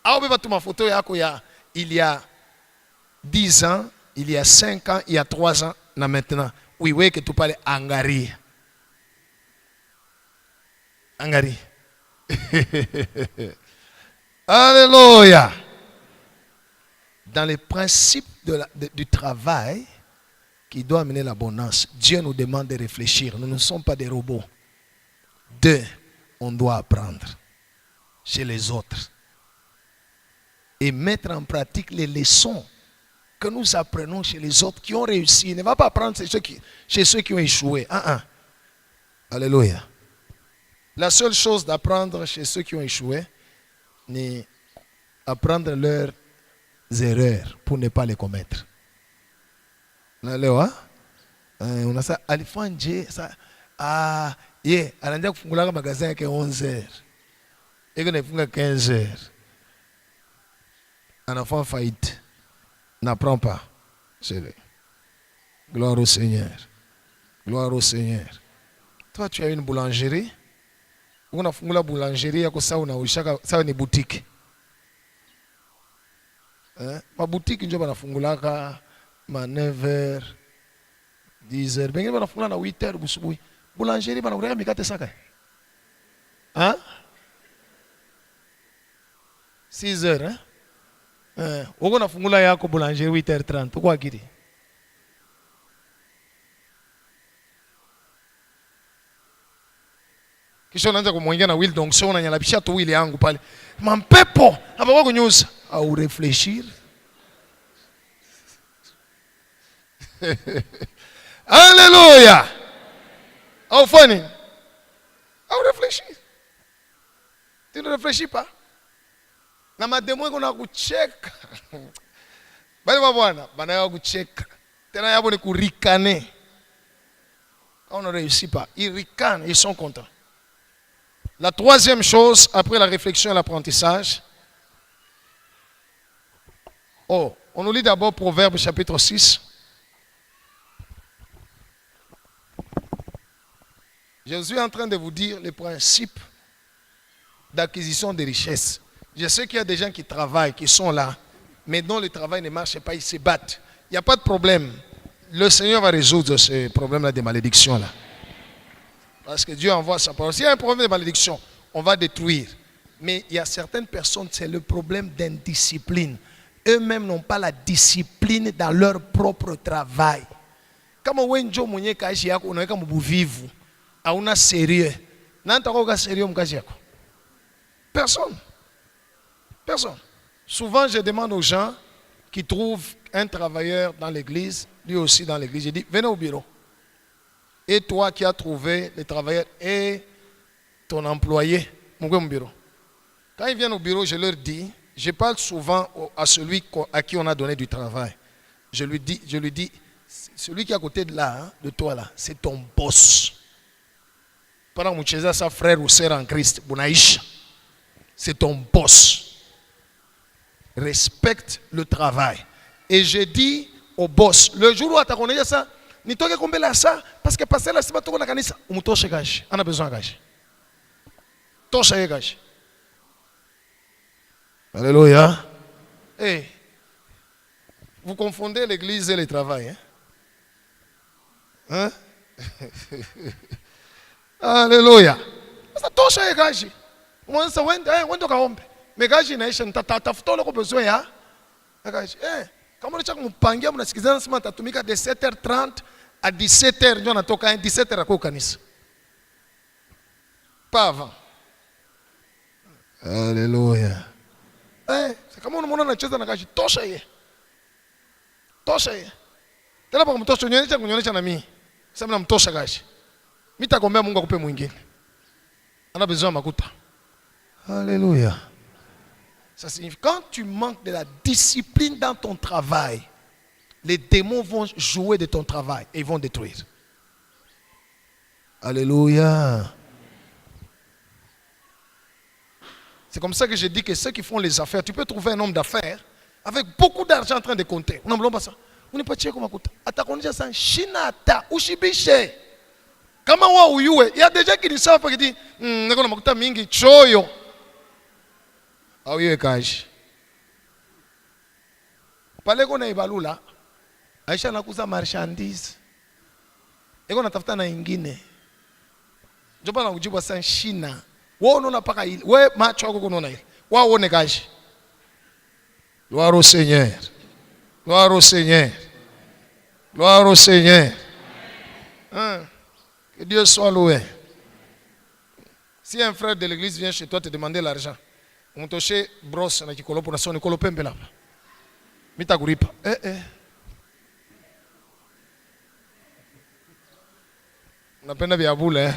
Au beba tu mafoto yako ya il y a 10 ans, il y a 5 ans, il y a 3 ans, na maintenant. Oui, oui, que tu parles Angari. Angari. Alléluia. Dans les principes du travail qui doit amener l'abondance, Dieu nous demande de réfléchir. Nous ne sommes pas des robots. 2, on doit apprendre chez les autres et mettre en pratique les leçons que nous apprenons chez les autres qui ont réussi. Ne va pas apprendre chez ceux qui ont échoué. Alléluia. La seule chose d'apprendre chez ceux qui ont échoué, c'est apprendre leurs erreurs pour ne pas les commettre. Alléluia. On a ça. Alifanje ça. Anaanza kufungula magasin yake 11h. Iko nafunga 15h. Anafanya faillite. N'apprends pas. C'est vrai. Gloire au Seigneur. Gloire au Seigneur. Toi, tu as une boulangerie. On a fungula boulangerie yako sawa unaishaka sawa ni boutique. Ma boutique ndio banafungulaka ma 9h 10h. Bengine banafungula na 8h busubuhi. Boulangerie banakuleka mikate saka. 6h uko nafungula yako boulangerie 8h30 uko akili. Kisha unaanza kumwingia na wheel donc sio unanyalabisha tu wheel yangu pale. Mampepo hapa wako kunyusa au réfléchir. Alléluia. Au funny. Au réfléchir. Tu ne réfléchis pas. Na mademo yako na kucheka. Bali bwana, bana yao kucheka. Tena yabo ni kurikane. On ne réussit pas. Ils ricanent, ils sont contents. La troisième chose, après la réflexion et l'apprentissage, on nous lit d'abord Proverbe chapitre 6. Je suis en train de vous dire les principes d'acquisition de richesses. Je sais qu'il y a des gens qui travaillent, qui sont là, mais dont le travail ne marche pas, ils se battent. Il n'y a pas de problème. Le Seigneur va résoudre ce problème-là de malédiction-là. Parce que Dieu envoie sa parole. S'il y a un problème de malédiction, on va détruire. Mais il y a certaines personnes, c'est le problème d'indiscipline. Eux-mêmes n'ont pas la discipline dans leur propre travail. Kama wenjo mwenye kazi yako unaweka mbuvivu, hauna sérieux. Nani takoka sérieux mkazi yako? Personne. Personne. Souvent, je demande aux gens qui trouvent un travailleur dans l'église, lui aussi dans l'église, je dis, venez au bureau. et toi qui as trouvé les travailleurs et ton employé, mon bureau. Quand ils viennent au bureau, je leur dis, je parle souvent à celui à qui on a donné du travail. Je lui dis, celui qui est à côté de là, hein, de toi là, c'est ton boss. Pendant que tu es sa frère ou sœur en Christ, Bonaïch, c'est ton boss. Respecte le travail. Et je dis au boss, le jour où tu as connu ça, ni toi qui combien ça, parce que passer la semaine, tu as connu ça, on a besoin de gage. Touche gage. Alléluia. Hey, vous confondez l'église et le travail. Hein? Alléluia. Ça touche les gage. Moi, ça wende kaombe. Mais gage inaisha nitatafuta ule kwa besoin ya gage. Kama unataka kumpangia mnasikizana sema tatumika de 7h30 à 17h ndio natoka 17h kwa kanisa. Pas avant. Alléluia. Kama unaona anacheza na gage tosha yeye. Tosha yeye. Tena kwa mtosha kunyonyesha na mimi. Sasa namtosha gage. Mimi nitakombea Mungu akupe mwingine. Ana besoin makuta. Alléluia. Ça signifie quand tu manques de la discipline dans ton travail, les démons vont jouer de ton travail et ils vont détruire. Alléluia. C'est comme ça que je dis que ceux qui font les affaires, tu peux trouver un homme d'affaires avec beaucoup d'argent en train de compter. On n'a pas ça. On n'est pas tiré comme un couteau. Atakonja ça, Shinata, Ushibiche. Kama wa uyue, il y a des gens qui disent ça, qui disent, n'ekona makuta mingi, choyo. Ah oui, kaji. Pale kona ibalula, Aisha nakuza marchandise. Eko natafuta na ingine. Joba na kujibu sana Shina. Wewe unaona paka ile. Wewe macho yako unaona ile. Wao uone kaji. Gloire au Seigneur. Gloire au Seigneur. Gloire au Seigneur. Hein? Que Dieu soit loué. Si un frère de l'église vient chez toi te demander l'argent, on te chez brosse na kikolopo na soni kolopembe là. Mita kuripa. Napenda biabule.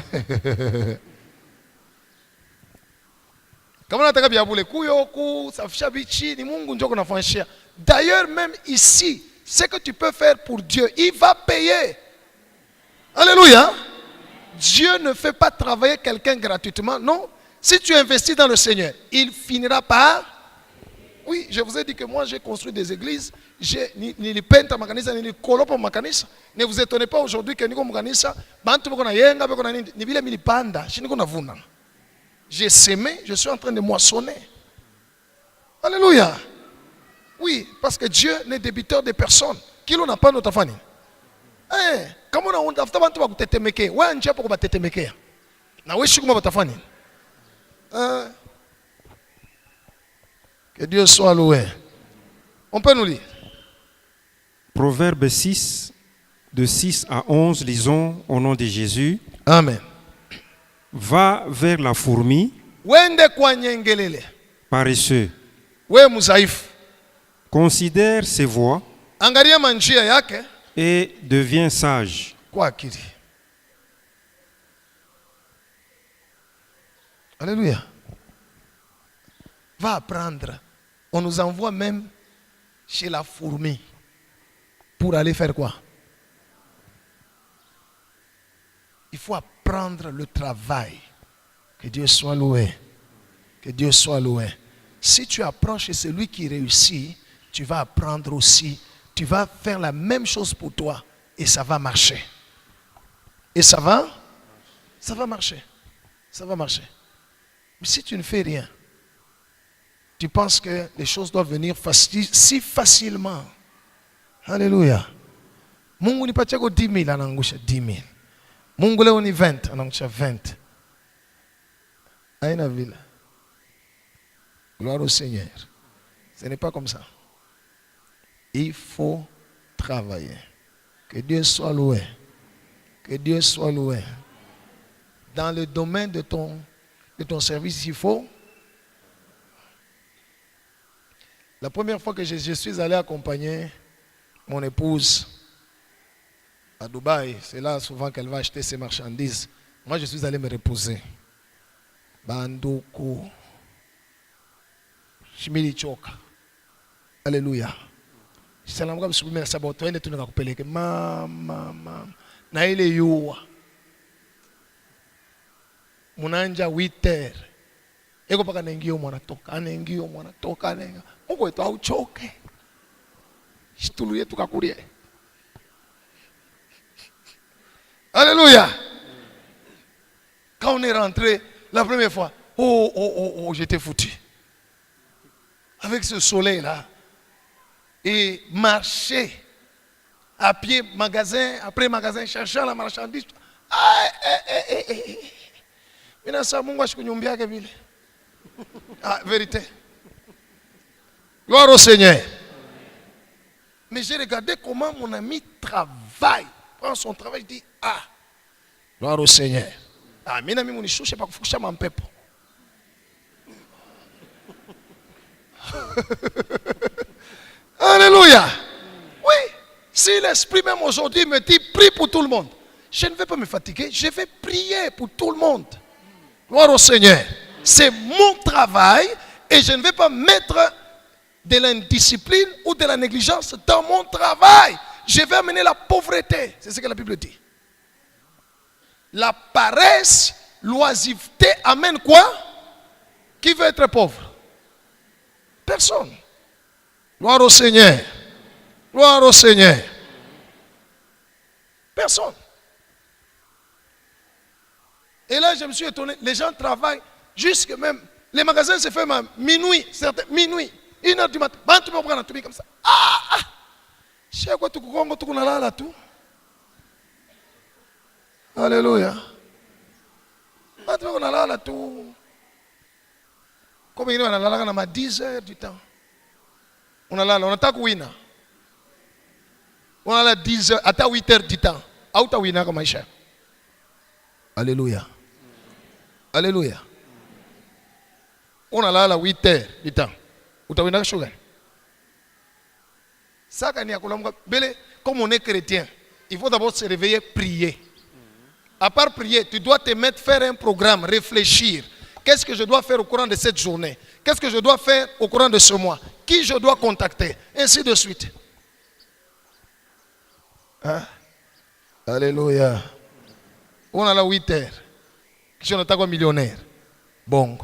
Kama nataka biabule kuyo ku safisha bichi ni Mungu njoo kunafanyia. D'ailleurs même ici, ce que tu peux faire pour Dieu, il va payer. Alléluia. Dieu ne fait pas travailler quelqu'un gratuitement, non. Si tu investis dans le Seigneur, il finira par... Oui, je vous ai dit que moi j'ai construit des églises, ni les peintres makanisa, ni les colopo makanisa. Ne vous étonnez pas aujourd'hui que niko makanisa, bantu bako na yenga, bako na ni vile milipanda, shiniko na vuna. J'ai semé, je suis en train de moissonner. Alléluia. Oui, parce que Dieu n'est débiteur de personne. Qui l'on n'a pas notre famille. Kama unatafuta bantu ba kutetemekea, wewe njia hapo kubatetemekea. Na wewe shikuma batafanya. Que Dieu soit loué. On peut nous lire. Proverbe 6, de 6 à 11, lisons au nom de Jésus. Amen. Va vers la fourmi, Wende kwa nyengelele. paresseux. Wewe mzaifu. Considère ses voies Angalia manjia yake et deviens sage. kwa akili. Alléluia. Va apprendre. On nous envoie même chez la fourmi pour aller faire quoi? Il faut apprendre le travail. Que Dieu soit loué. Que Dieu soit loué. Si tu apprends chez celui qui réussit, tu vas apprendre aussi. Tu vas faire la même chose pour toi et ça va marcher. Et ça va marcher. Ça va marcher. Mais si tu ne fais rien, tu penses que les choses doivent venir si facilement. Alléluia. Mungu nipatie ko 10,000 anaangusha 10,000. Mungu leo ni 20 anaangusha 20. Aina vile. Gloire au Seigneur. Ce n'est pas comme ça. Il faut travailler. Que Dieu soit loué. Que Dieu soit loué. Dans le domaine de ton service, il faut. La première fois que je suis allé accompagner mon épouse À Dubaï, c'est là souvent qu'elle va acheter ses marchandises. Moi, je suis allé me reposer. Bandoko. Shimili choka. Alléluia. Salam kwa msukume na sabato ende tunakakupeleke mama na ile yuwa munanja 8h eko paka nengio mwana toka nenga Mungu wetu auchoke shitulu yetu kakurie. Alléluia. Quand on est rentré la première fois, oh, j'étais foutu avec ce soleil là. Et marcher à pied, magasin après magasin, cherchant la marchandise. Vérité. Gloire au Seigneur. Mais j'ai regardé comment mon ami travaille. Prend son travail, dit gloire au Seigneur. Mon ami, mon ichou, je ne sais pas pourquoi je m'en peux pas. Alléluia. Oui. Si l'Esprit même aujourd'hui me dit prie pour tout le monde, je ne vais pas me fatiguer, je vais prier pour tout le monde. Gloire au Seigneur. C'est mon travail et je ne vais pas mettre de l'indiscipline ou de la négligence dans mon travail. Je vais amener la pauvreté. C'est ce que la Bible dit. La paresse, l'oisiveté amène quoi? Qui veut être pauvre? Personne. Gloire au Seigneur. Gloire au Seigneur. Personne. Et là, je me suis étonné. Les gens travaillent jusque même. Les magasins se ferment à minuit. Minuit. 1h du matin. Tu me prends tout comme ça. Je sais quoi, tu connais là tout. Alléluia. Tu me connais là tout. Comme il y a 10 heures du temps. On a ta couina. On a 10 heures, à 8 heures du temps. À ta couina comme Aïcha. Alléluia. Alléluia. On a là 8 heures du temps. Ou ta couina sugar. Ça, comme on est chrétien, il faut d'abord se réveiller, prier. À part prier, tu dois te mettre, faire un programme, réfléchir. Qu'est-ce que je dois faire au courant de cette journée? Qu'est-ce que je dois faire au courant de ce mois? Qui je dois contacter? Ainsi de suite. Hein? Alléluia. On a la 8 heures. Je suis un millionnaire. Bon.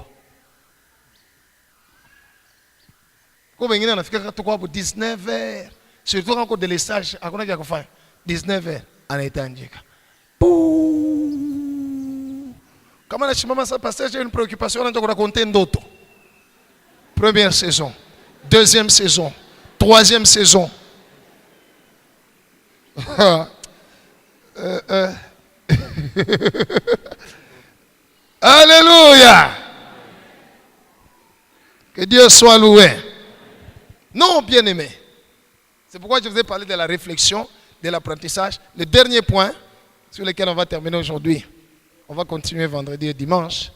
Comme on a fait pour 19 heures. Surtout encore de l'essage. À quoi on a fait 19 heures. En étant comment la chimama ça passe, j'ai une préoccupation, on a raconté d'autres. Première saison, deuxième saison, troisième saison. Alléluia. Que Dieu soit loué. Non, bien aimé. C'est pourquoi je vous ai parlé de la réflexion, de l'apprentissage. Le dernier point sur lequel on va terminer aujourd'hui. On va continuer vendredi et dimanche.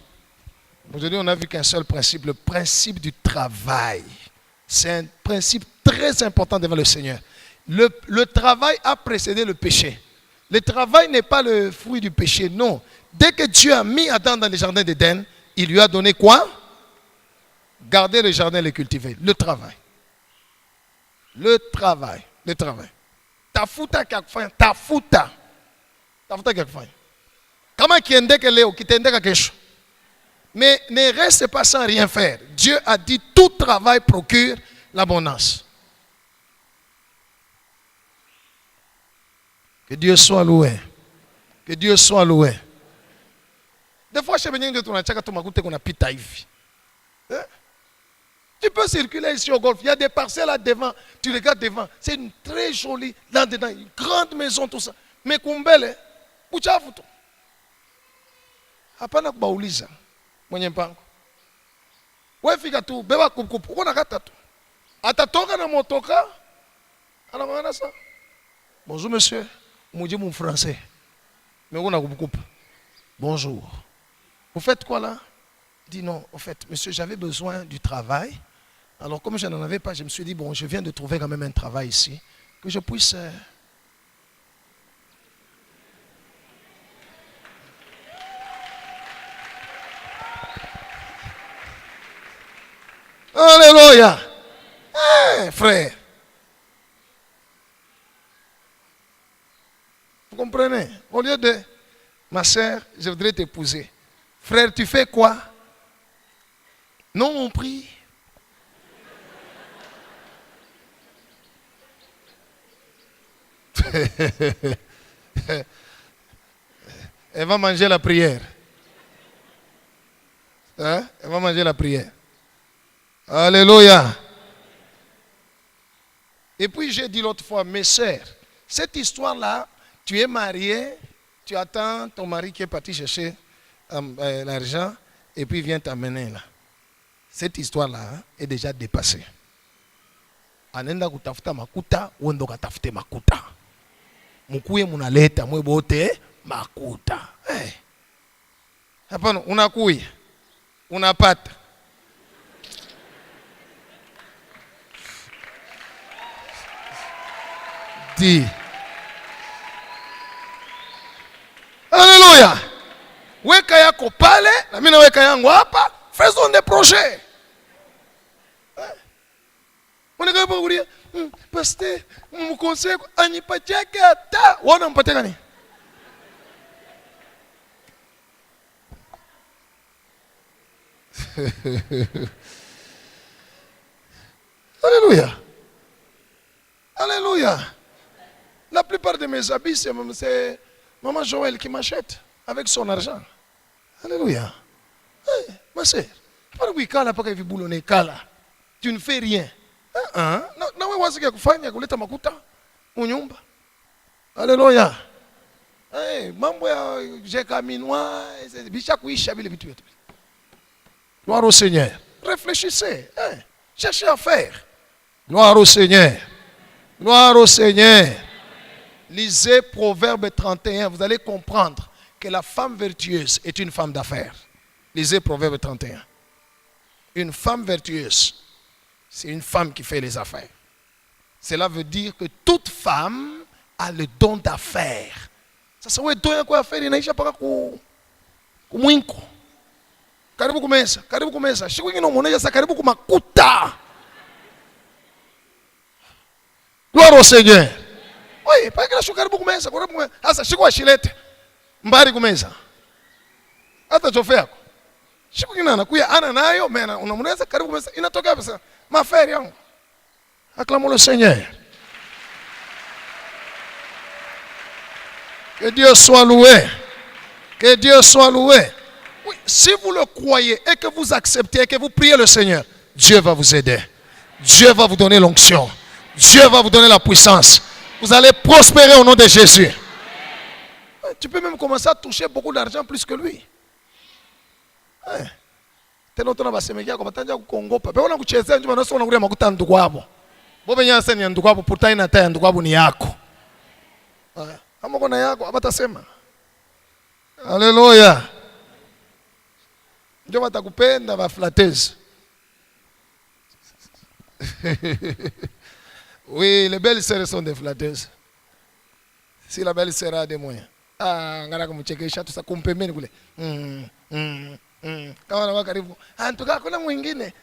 Aujourd'hui, on n'a vu qu'un seul principe, le principe du travail. C'est un principe très important devant le Seigneur. Le travail a précédé le péché. Le travail n'est pas le fruit du péché, non. Dès que Dieu a mis Adam dans le jardin d'Éden, il lui a donné quoi? Garder le jardin et le cultiver. Le travail. Le travail. Le travail. Tafuta kakfanya. Tafuta. Tafuta kakfanya. Comment qui indique Léo, qui t'indique quelque chose. Mais ne reste pas sans rien faire. Dieu a dit tout travail procure l'abondance. Que Dieu soit loué. Que Dieu soit loué. Des fois, je viens de ton achaka, tu m'as goûté qu'on a pita ici. Tu peux circuler ici au golf. Il y a des parcelles là devant. Tu regardes devant. C'est une très jolie, là-dedans, une grande maison, tout ça. Mais kumbele, uchafu tu. Hapana kubauliza mwenye mpango. Wewe fika tu beba kupupu uko nakata tu. Atatoka na motoka. Anamwona ça. Bonjour monsieur. Muje mon français. Mais on a kupupu. Bonjour. Vous faites quoi là? Dit non, en fait, monsieur, j'avais besoin du travail. Alors comme je n'en avais pas, je me suis dit bon, je viens de trouver quand même un travail ici que je puisse Alléluia. Frère. Vous comprenez? Au lieu de, ma soeur, je voudrais t'épouser. Frère, tu fais quoi? Non, on prie. Elle va manger la prière. Hein? Elle va manger la prière. Alléluia. Et puis j'ai dit l'autre fois, mes sœurs, cette histoire-là, tu es marié, tu attends ton mari qui est parti chercher l'argent et puis il vient t'amener là. Cette histoire-là est déjà dépassée. Anenda kutafuta makuta, wendo katafute makuta. Mukuye munaleta mwebote makuta. Hapana, unakuya, unapata. Dis. Alléluia. Weka yako pale, na mimi naweka yangu hapa. Faisons des projets. Unakaa hapo kulia, pastor, mkonseil anipatie hata. Wana mpatie gani? Alléluia. Alléluia. La plupart de mes habits, c'est Maman Joël qui m'achète avec son argent. Alléluia. Hey, ma soeur, tu ne fais rien. Alléluia. Hey, mambo ya jekaminwa, bisha kuisha vile vitu vyote. Gloire au Seigneur. Réfléchissez. Hey, cherchez à faire. Gloire au Seigneur. Gloire au Seigneur. Lisez Proverbe 31, vous allez comprendre que la femme vertueuse est une femme d'affaires. Lisez Proverbe 31. Une femme vertueuse, c'est une femme qui fait les affaires. Cela veut dire que toute femme a le don d'affaires. Ça serait don quoi faire, inaisha paka kumwinko. Karibu kumesa. Shiku ngino mwoneja sa karibu kumakuta. Gloire au Seigneur. Oui, pas que la chou karibu kumesa. Asa shiku ashilete. Mbari kumesa. Hata chofe yako. Shiku ngina anakuya ana nayo, mena unamwoneza karibu kumesa. Inatokea pesa. Maferi yangu. Acclamons le Seigneur. Que Dieu soit loué. Que Dieu soit loué. Oui, si vous le croyez et que vous acceptez et que vous priez le Seigneur, Dieu va vous aider. Dieu va vous donner l'onction. Dieu va vous donner la puissance. Vous allez prospérer au nom de Jésus. Tu peux même commencer à toucher beaucoup d'argent plus que lui. Tena basemekia kwa batanja kukongopa. Peona kuchezea njuma naso unakuria makuta ndugu wabo. Bobe nyansa ni ndugu wabo putai na taya ndugu wabo ni yako. Kama kona yako abatasema. Alléluia. Ndio watakupenda ba flatteuse. Oui, les belles sœurs sont des flatteuses. Si la belle sœur a des moyens. Ngara kumchekesha tusa kumpembeni kule. Kama na karibu. Antuka kuna mwingine.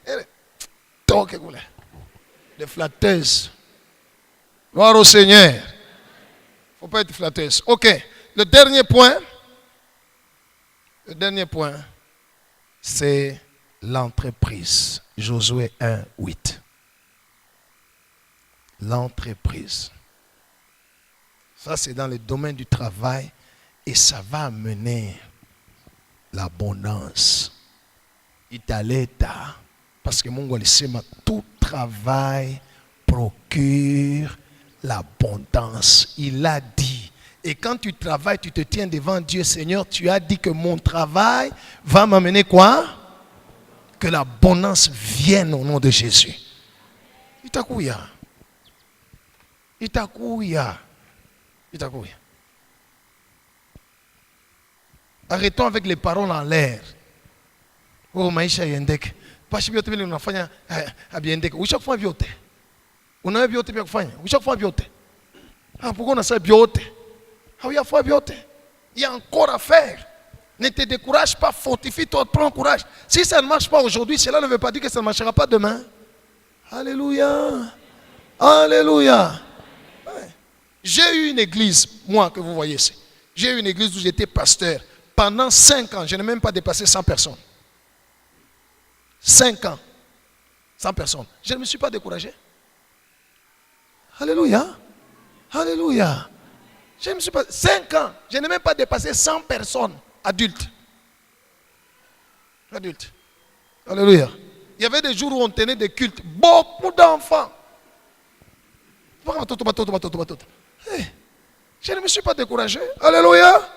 Toke kule. Des flatteuses. Gloire au Seigneur. Faut pas être flatteuse. OK. Le dernier point, c'est l'entreprise. Josué 1, 8. L'entreprise. Ça, c'est dans le domaine du travail et ça va amener l'abondance. Italeta. Parce que Mungu alisema tout travail procure l'abondance. Il a dit. Et quand tu travailles, tu te tiens devant Dieu, Seigneur, tu as dit que mon travail va m'amener quoi? Que l'abondance vienne au nom de Jésus. Itakuya. Arrêtons avec les paroles en l'air. Oh, maisha yendeke. Pashi biote vile unafanya abiendeke. Ushafanya biote. Unawe biote pia kufanya. Ushafanya biote. Pourquoi on a ça biote? Il y a encore à faire. Ne te décourage pas, fortifie-toi, prends courage. Si ça ne marche pas aujourd'hui, cela ne veut pas dire que ça ne marchera pas demain. Alléluia. Alléluia. Ouais. J'ai eu une église, moi que vous voyez ici. J'ai eu une église où j'étais pasteur. Pendant 5 ans, je n'ai même pas dépassé 100 personnes. 5 ans. 100 personnes. Je ne me suis pas découragé. Alléluia. Alléluia. Je ne me suis pas... 5 ans. Je n'ai même pas dépassé 100 personnes. Adultes. Adultes. Alléluia. Il y avait des jours où on tenait des cultes. Beaucoup d'enfants. Hey, je ne me suis pas découragé. Alléluia.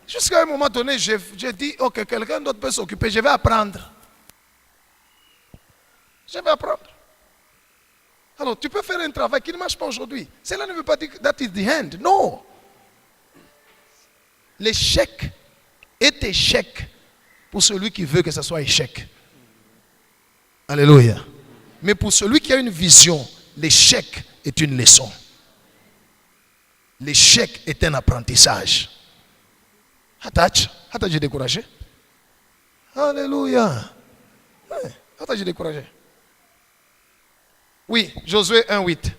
Jusqu'à un moment donné, j'ai dit, ok, quelqu'un d'autre peut s'occuper, je vais apprendre. Je vais apprendre. Alors, tu peux faire un travail qui ne marche pas aujourd'hui. Cela ne veut pas dire que that is the end. Non. L'échec est échec pour celui qui veut que ce soit échec. Alléluia. Mais pour celui qui a une vision, l'échec est une leçon. L'échec est un apprentissage. Attache j'ai découragé. Alléluia. Attache j'ai découragé. Oui, Josué 1:8.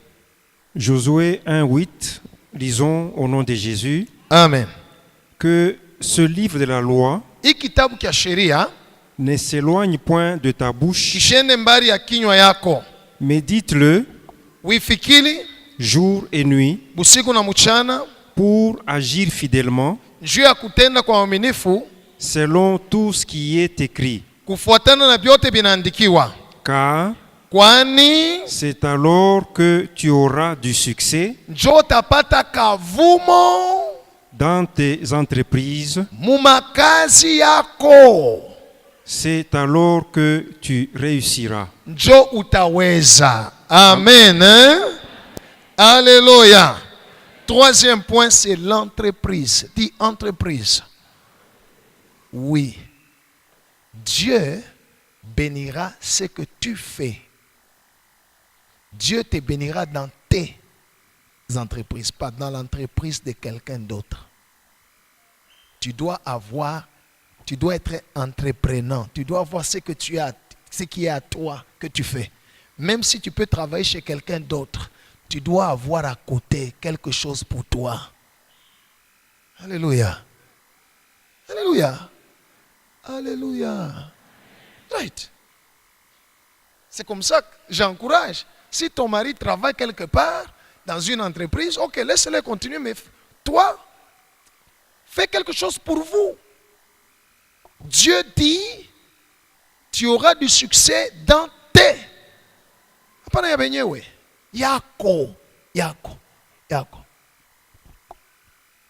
Josué 1:8, lisons au nom de Jésus. Amen. Que ce livre de la loi Hii kitabu kia sheria ne s'éloigne point de ta bouche, kishende mbali ya kinywa yako. médite-le Uifikiri jour et nuit busiku na mchana pour agir fidèlement juu ya kutenda kwa uaminifu selon tout ce qui est écrit. kufuatana na vyote vinaandikiwa. Car Kwani c'est alors que tu auras du succès njo utapata kavumo dans tes entreprises. mumakazi yako. C'est alors que tu réussiras. Njo utaweza. Amen. Hein? Alléluia. Troisième point, c'est l'entreprise. Dis entreprise. Oui. Dieu bénira ce que tu fais. Dieu te bénira dans tes entreprises, pas dans l'entreprise de quelqu'un d'autre. Tu dois être entreprenant. Tu dois avoir ce que tu as, ce qui est à toi que tu fais. Même si tu peux travailler chez quelqu'un d'autre, tu dois avoir à côté quelque chose pour toi. Alléluia. Alléluia. Alléluia. Right. C'est comme ça que j'encourage. Si ton mari travaille quelque part, dans une entreprise, ok, laisse-le continuer, mais toi, fais quelque chose pour vous. Dieu dit, tu auras du succès dans tes. Yako.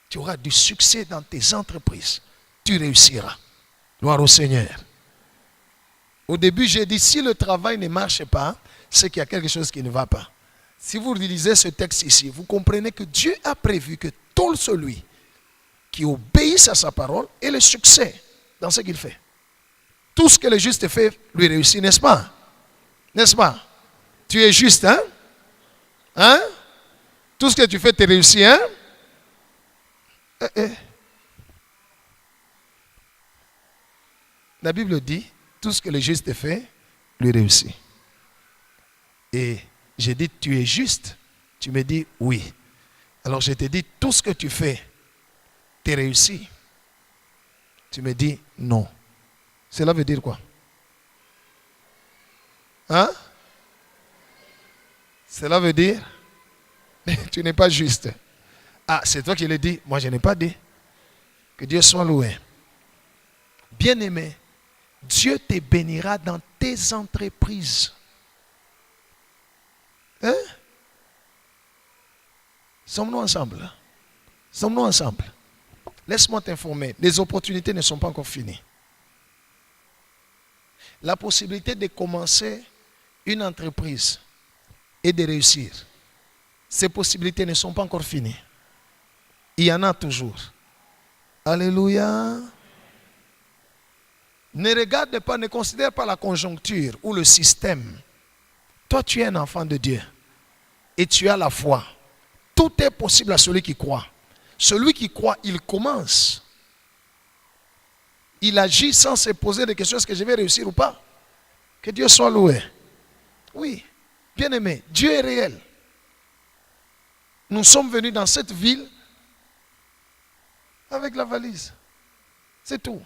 Tu auras du succès dans tes entreprises. Tu réussiras. Gloire au Seigneur. Au début, j'ai dit, si le travail ne marche pas, c'est qu'il y a quelque chose qui ne va pas. Si vous lisez ce texte ici, vous comprenez que Dieu a prévu que tout celui qui obéisse à sa parole ait le succès dans ce qu'il fait. Tout ce que le juste fait lui réussit, n'est-ce pas? N'est-ce pas? Tu es juste, hein? Hein? Tout ce que tu fais te réussit, hein? La Bible dit, tout ce que le juste fait lui réussit. Et j'ai dit, tu es juste. Tu me dis, oui. Alors je te dis, tout ce que tu fais te réussit. Tu me dis, non. Cela veut dire quoi? Hein? Cela veut dire, tu n'es pas juste. Ah, c'est toi qui l'as dit. Moi, je n'ai pas dit. Que Dieu soit loué. Bien-aimé, Dieu te bénira dans tes entreprises. Hein? Sommes-nous ensemble? Sommes-nous ensemble? Laisse-moi t'informer. Les opportunités ne sont pas encore finies. La possibilité de commencer une entreprise et de réussir, ces possibilités ne sont pas encore finies. Il y en a toujours. Alléluia. Ne regarde pas, ne considère pas la conjoncture ou le système. Toi, tu es un enfant de Dieu et tu as la foi. Tout est possible à celui qui croit. Celui qui croit, il commence. Il agit sans se poser des questions, est-ce que je vais réussir ou pas? Que Dieu soit loué. Oui, bien aimé, Dieu est réel. Nous sommes venus dans cette ville avec la valise. C'est tout.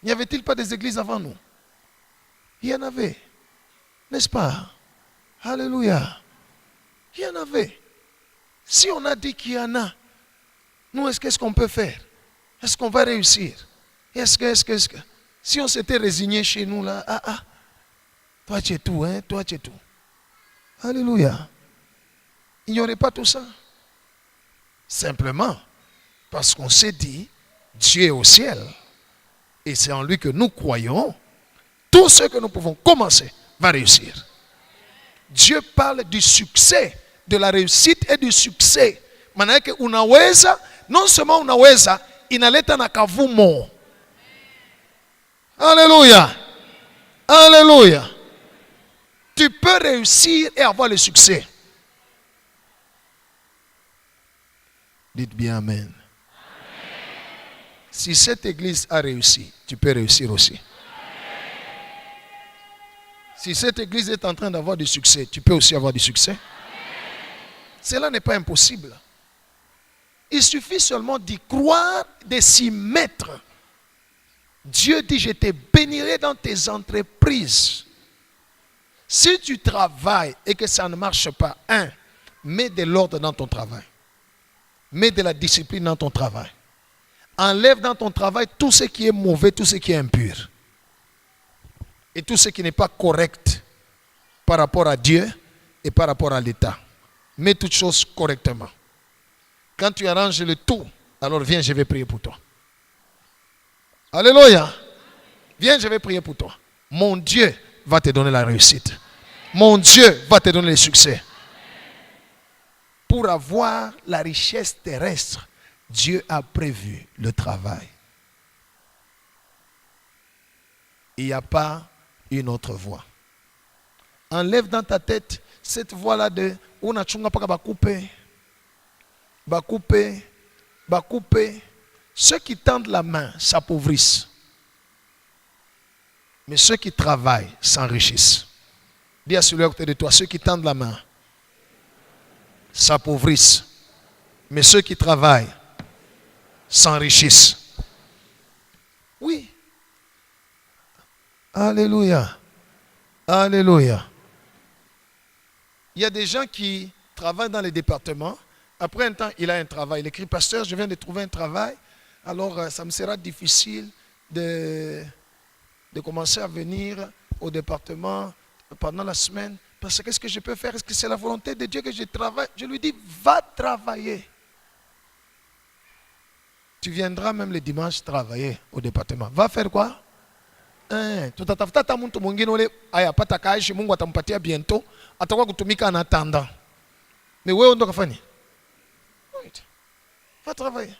N'y avait-il pas des églises avant nous? Il y en avait. N'est-ce pas? Alléluia. Il y en avait. Si on a dit qu'il y en a, nous, qu'est-ce qu'on peut faire? Est-ce qu'on va réussir? Est-ce que si on s'était résigné chez nous là, toi tu es tout, hein? Toi tu es tout. Alléluia. Il n'y aurait pas tout ça. Simplement parce qu'on s'est dit, Dieu est au ciel. Et c'est en lui que nous croyons. Tout ce que nous pouvons commencer va réussir. Dieu parle du succès, de la réussite et du succès. Manake unaweza, non seulement unaweza, inaleta na kavumo. Alléluia. Alléluia. Tu peux réussir et avoir le succès. Dites bien Amen. Si cette église a réussi, tu peux réussir aussi. Si cette église est en train d'avoir du succès, tu peux aussi avoir du succès. Cela n'est pas impossible. Il suffit seulement d'y croire, de s'y mettre. Dieu dit, je te bénirai dans tes entreprises. Si tu travailles et que ça ne marche pas, mets de l'ordre dans ton travail. Mets de la discipline dans ton travail. Enlève dans ton travail tout ce qui est mauvais, tout ce qui est impur. Et tout ce qui n'est pas correct par rapport à Dieu et par rapport à l'État. Mets toutes choses correctement. Quand tu arranges le tout, alors viens, je vais prier pour toi. Alléluia. Viens, je vais prier pour toi. Mon Dieu va te donner la réussite. Mon Dieu va te donner le succès. Pour avoir la richesse terrestre, Dieu a prévu le travail. Il n'y a pas une autre voie. Enlève dans ta tête cette voie-là de bakouper. Ceux qui tendent la main s'appauvrissent. Mais ceux qui travaillent s'enrichissent. Dis à celui à côté de toi, ceux qui tendent la main s'appauvrissent. Mais ceux qui travaillent s'enrichissent. Oui. Alléluia. Alléluia. Il y a des gens qui travaillent dans les départements. Après un temps, il a un travail. Il écrit, pasteur, je viens de trouver un travail. Alors, ça me sera difficile de commencer à venir au département pendant la semaine. Parce que qu'est-ce que je peux faire? Est-ce que c'est la volonté de Dieu que je travaille? Je lui dis, va travailler. Tu viendras même le dimanche travailler au département. Va faire quoi? Tutatafuta mtu mwingine ule ayapata kazi Mungu atampatia bientôt atakuwa kutumika en attendant. Mais wewe ndo kafanya? Va travailler.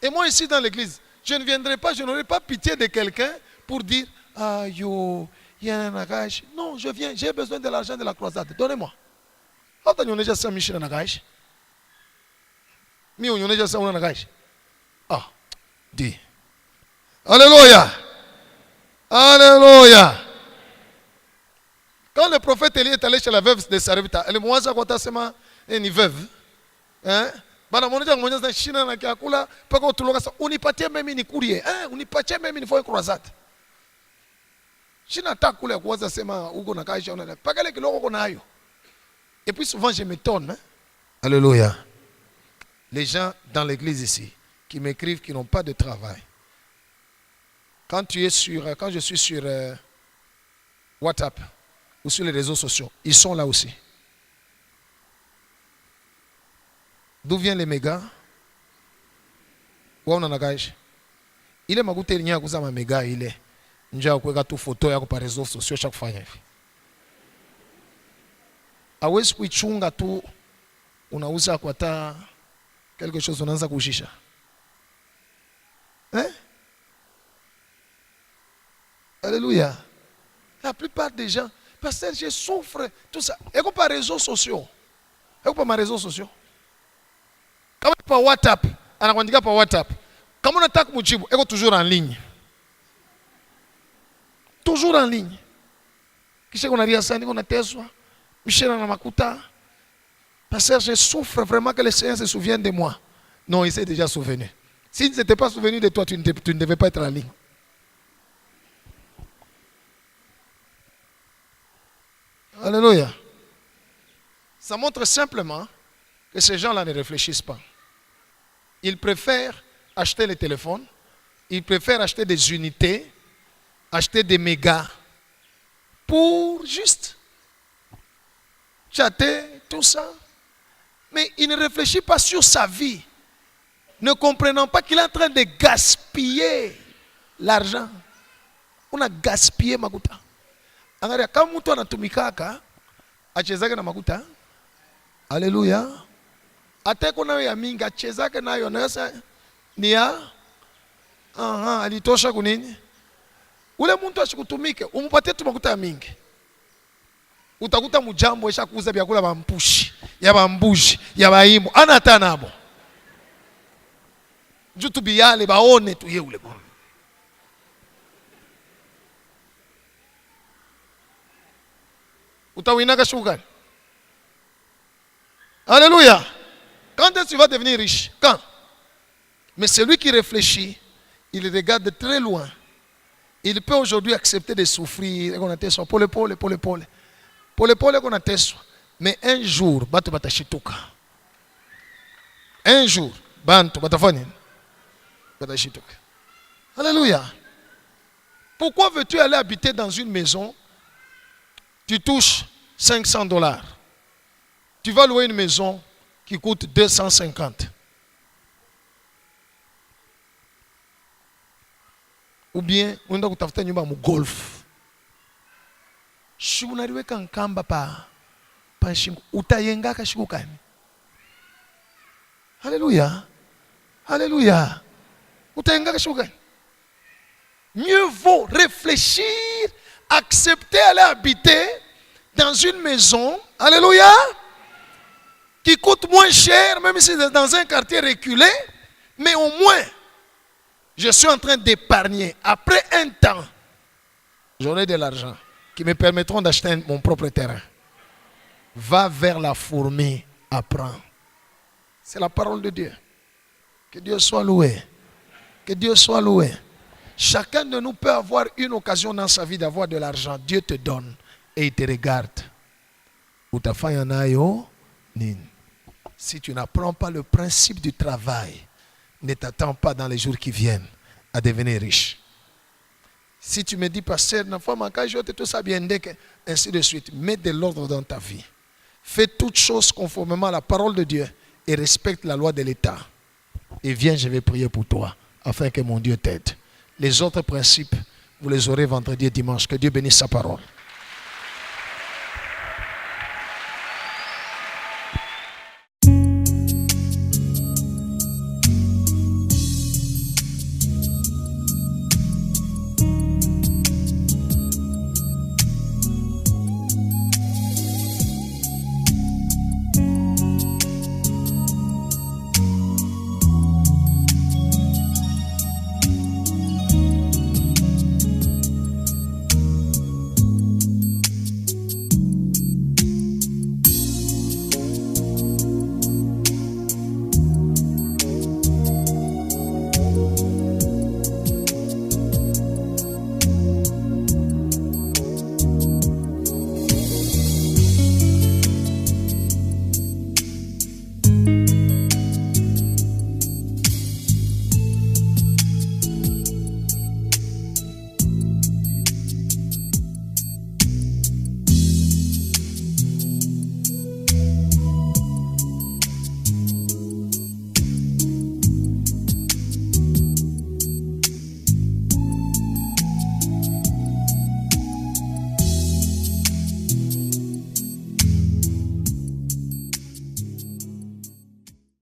Et moi ici dans l'église, je ne viendrai pas, je n'aurai pas pitié de quelqu'un pour dire il y a un gage. Non, je viens, j'ai besoin de l'argent de la croisade. Donnez-moi. Hata nyonyesha sasa mishina na gage. Mimi unyonyesha sasa una na gage. Dis. Alléluia. Alléluia. Quand le prophète Élie est allé chez la veuve de Sarepta, elle m'a dit quoi sema ni veuve. Hein? Bana mmoja na shina na kiakula paka utuloka sasa unipatie mimi nikulie. Unipatie mimi nifoe croisade. Shina takula kuanza sema uko na kaisha una paka ile kiloko uko nayo. Et puis souvent je m'étonne. Alléluia. Les gens dans l'église ici qui m'écrivent qui n'ont pas de travail. Quand je suis sur WhatsApp ou sur les réseaux sociaux, ils sont là aussi. D'où viennent les mégas? Où on a gage? Il est magoute il n'y a que méga il est. Njia kuweka tu photo yako par réseaux sociaux chaque fois hivi. Hawezi kuichunga tu unauza kwa taa quelque chose unaanza kushisha. Alléluia. La plupart des gens, pasteur, je souffre, tout ça. Et quoi par réseaux sociaux? Et quoi par mes réseaux sociaux? Comment par WhatsApp? Anakuandika par WhatsApp. Comment on attaque mujibu? Et quoi toujours en ligne? toujours en ligne. Kisha kuna ria sani kuna teswa. Michel na makuta. Pasteur, je souffre vraiment que le Seigneur se souvienne de moi. Non, il s'est déjà souvenu. S'il ne s'était pas souvenu de toi, tu ne devais pas être en ligne. Alléluia. Ça montre simplement que ces gens-là ne réfléchissent pas. Ils préfèrent acheter les téléphones, ils préfèrent acheter des unités, acheter des mégas pour juste chatter, tout ça. Mais il ne réfléchit pas sur sa vie, ne comprenant pas qu'il est en train de gaspiller l'argent. On a gaspillé makuta. Angalia kama mtu anatumikaka achezake na makuta. Alléluia. Ateko nayo ya mingi achezake nayo na sasa ni ya alitosha kunini? Ule mtu ashikutumike, umupatie tu makuta ya mingi. Utakuta mujambo esha kuuza vyakula vya mpushi, ya bambushi, ya baimbo, ana hata nabo. Jutu biyale baone tu ye ule bon. Utawinaka shughuli. Alléluia. Quand est-ce que tu vas devenir riche? Quand? Mais celui qui réfléchit, il regarde de très loin. Il peut aujourd'hui accepter de souffrir. Mais un jour, un jour, alléluia. Pourquoi veux-tu aller habiter dans une maison? Tu touches $500. Tu vas louer une maison qui coûte 250. Ou bien, on doit tafuta nyumba mu golf. Si unaliweka nkamba pa shingo, utayengaka shingo kani? Alléluia. Alléluia. Utayengaka shingo kani? Mieux vaut réfléchir, accepter aller habiter dans une maison, alléluia, qui coûte moins cher, même si c'est dans un quartier reculé, mais au moins, je suis en train d'épargner. Après un temps, j'aurai de l'argent qui me permettront d'acheter mon propre terrain. Va vers la fourmi, apprends. C'est la parole de Dieu. Que Dieu soit loué. Que Dieu soit loué. Chacun de nous peut avoir une occasion dans sa vie d'avoir de l'argent. Dieu te donne et il te regarde. Si tu n'apprends pas le principe du travail, ne t'attends pas dans les jours qui viennent à devenir riche. Si tu me dis, pasteur, ainsi de suite, mets de l'ordre dans ta vie. Fais toutes choses conformément à la parole de Dieu et respecte la loi de l'État. Et viens, je vais prier pour toi, afin que mon Dieu t'aide. Les autres principes, vous les aurez vendredi et dimanche. Que Dieu bénisse sa parole.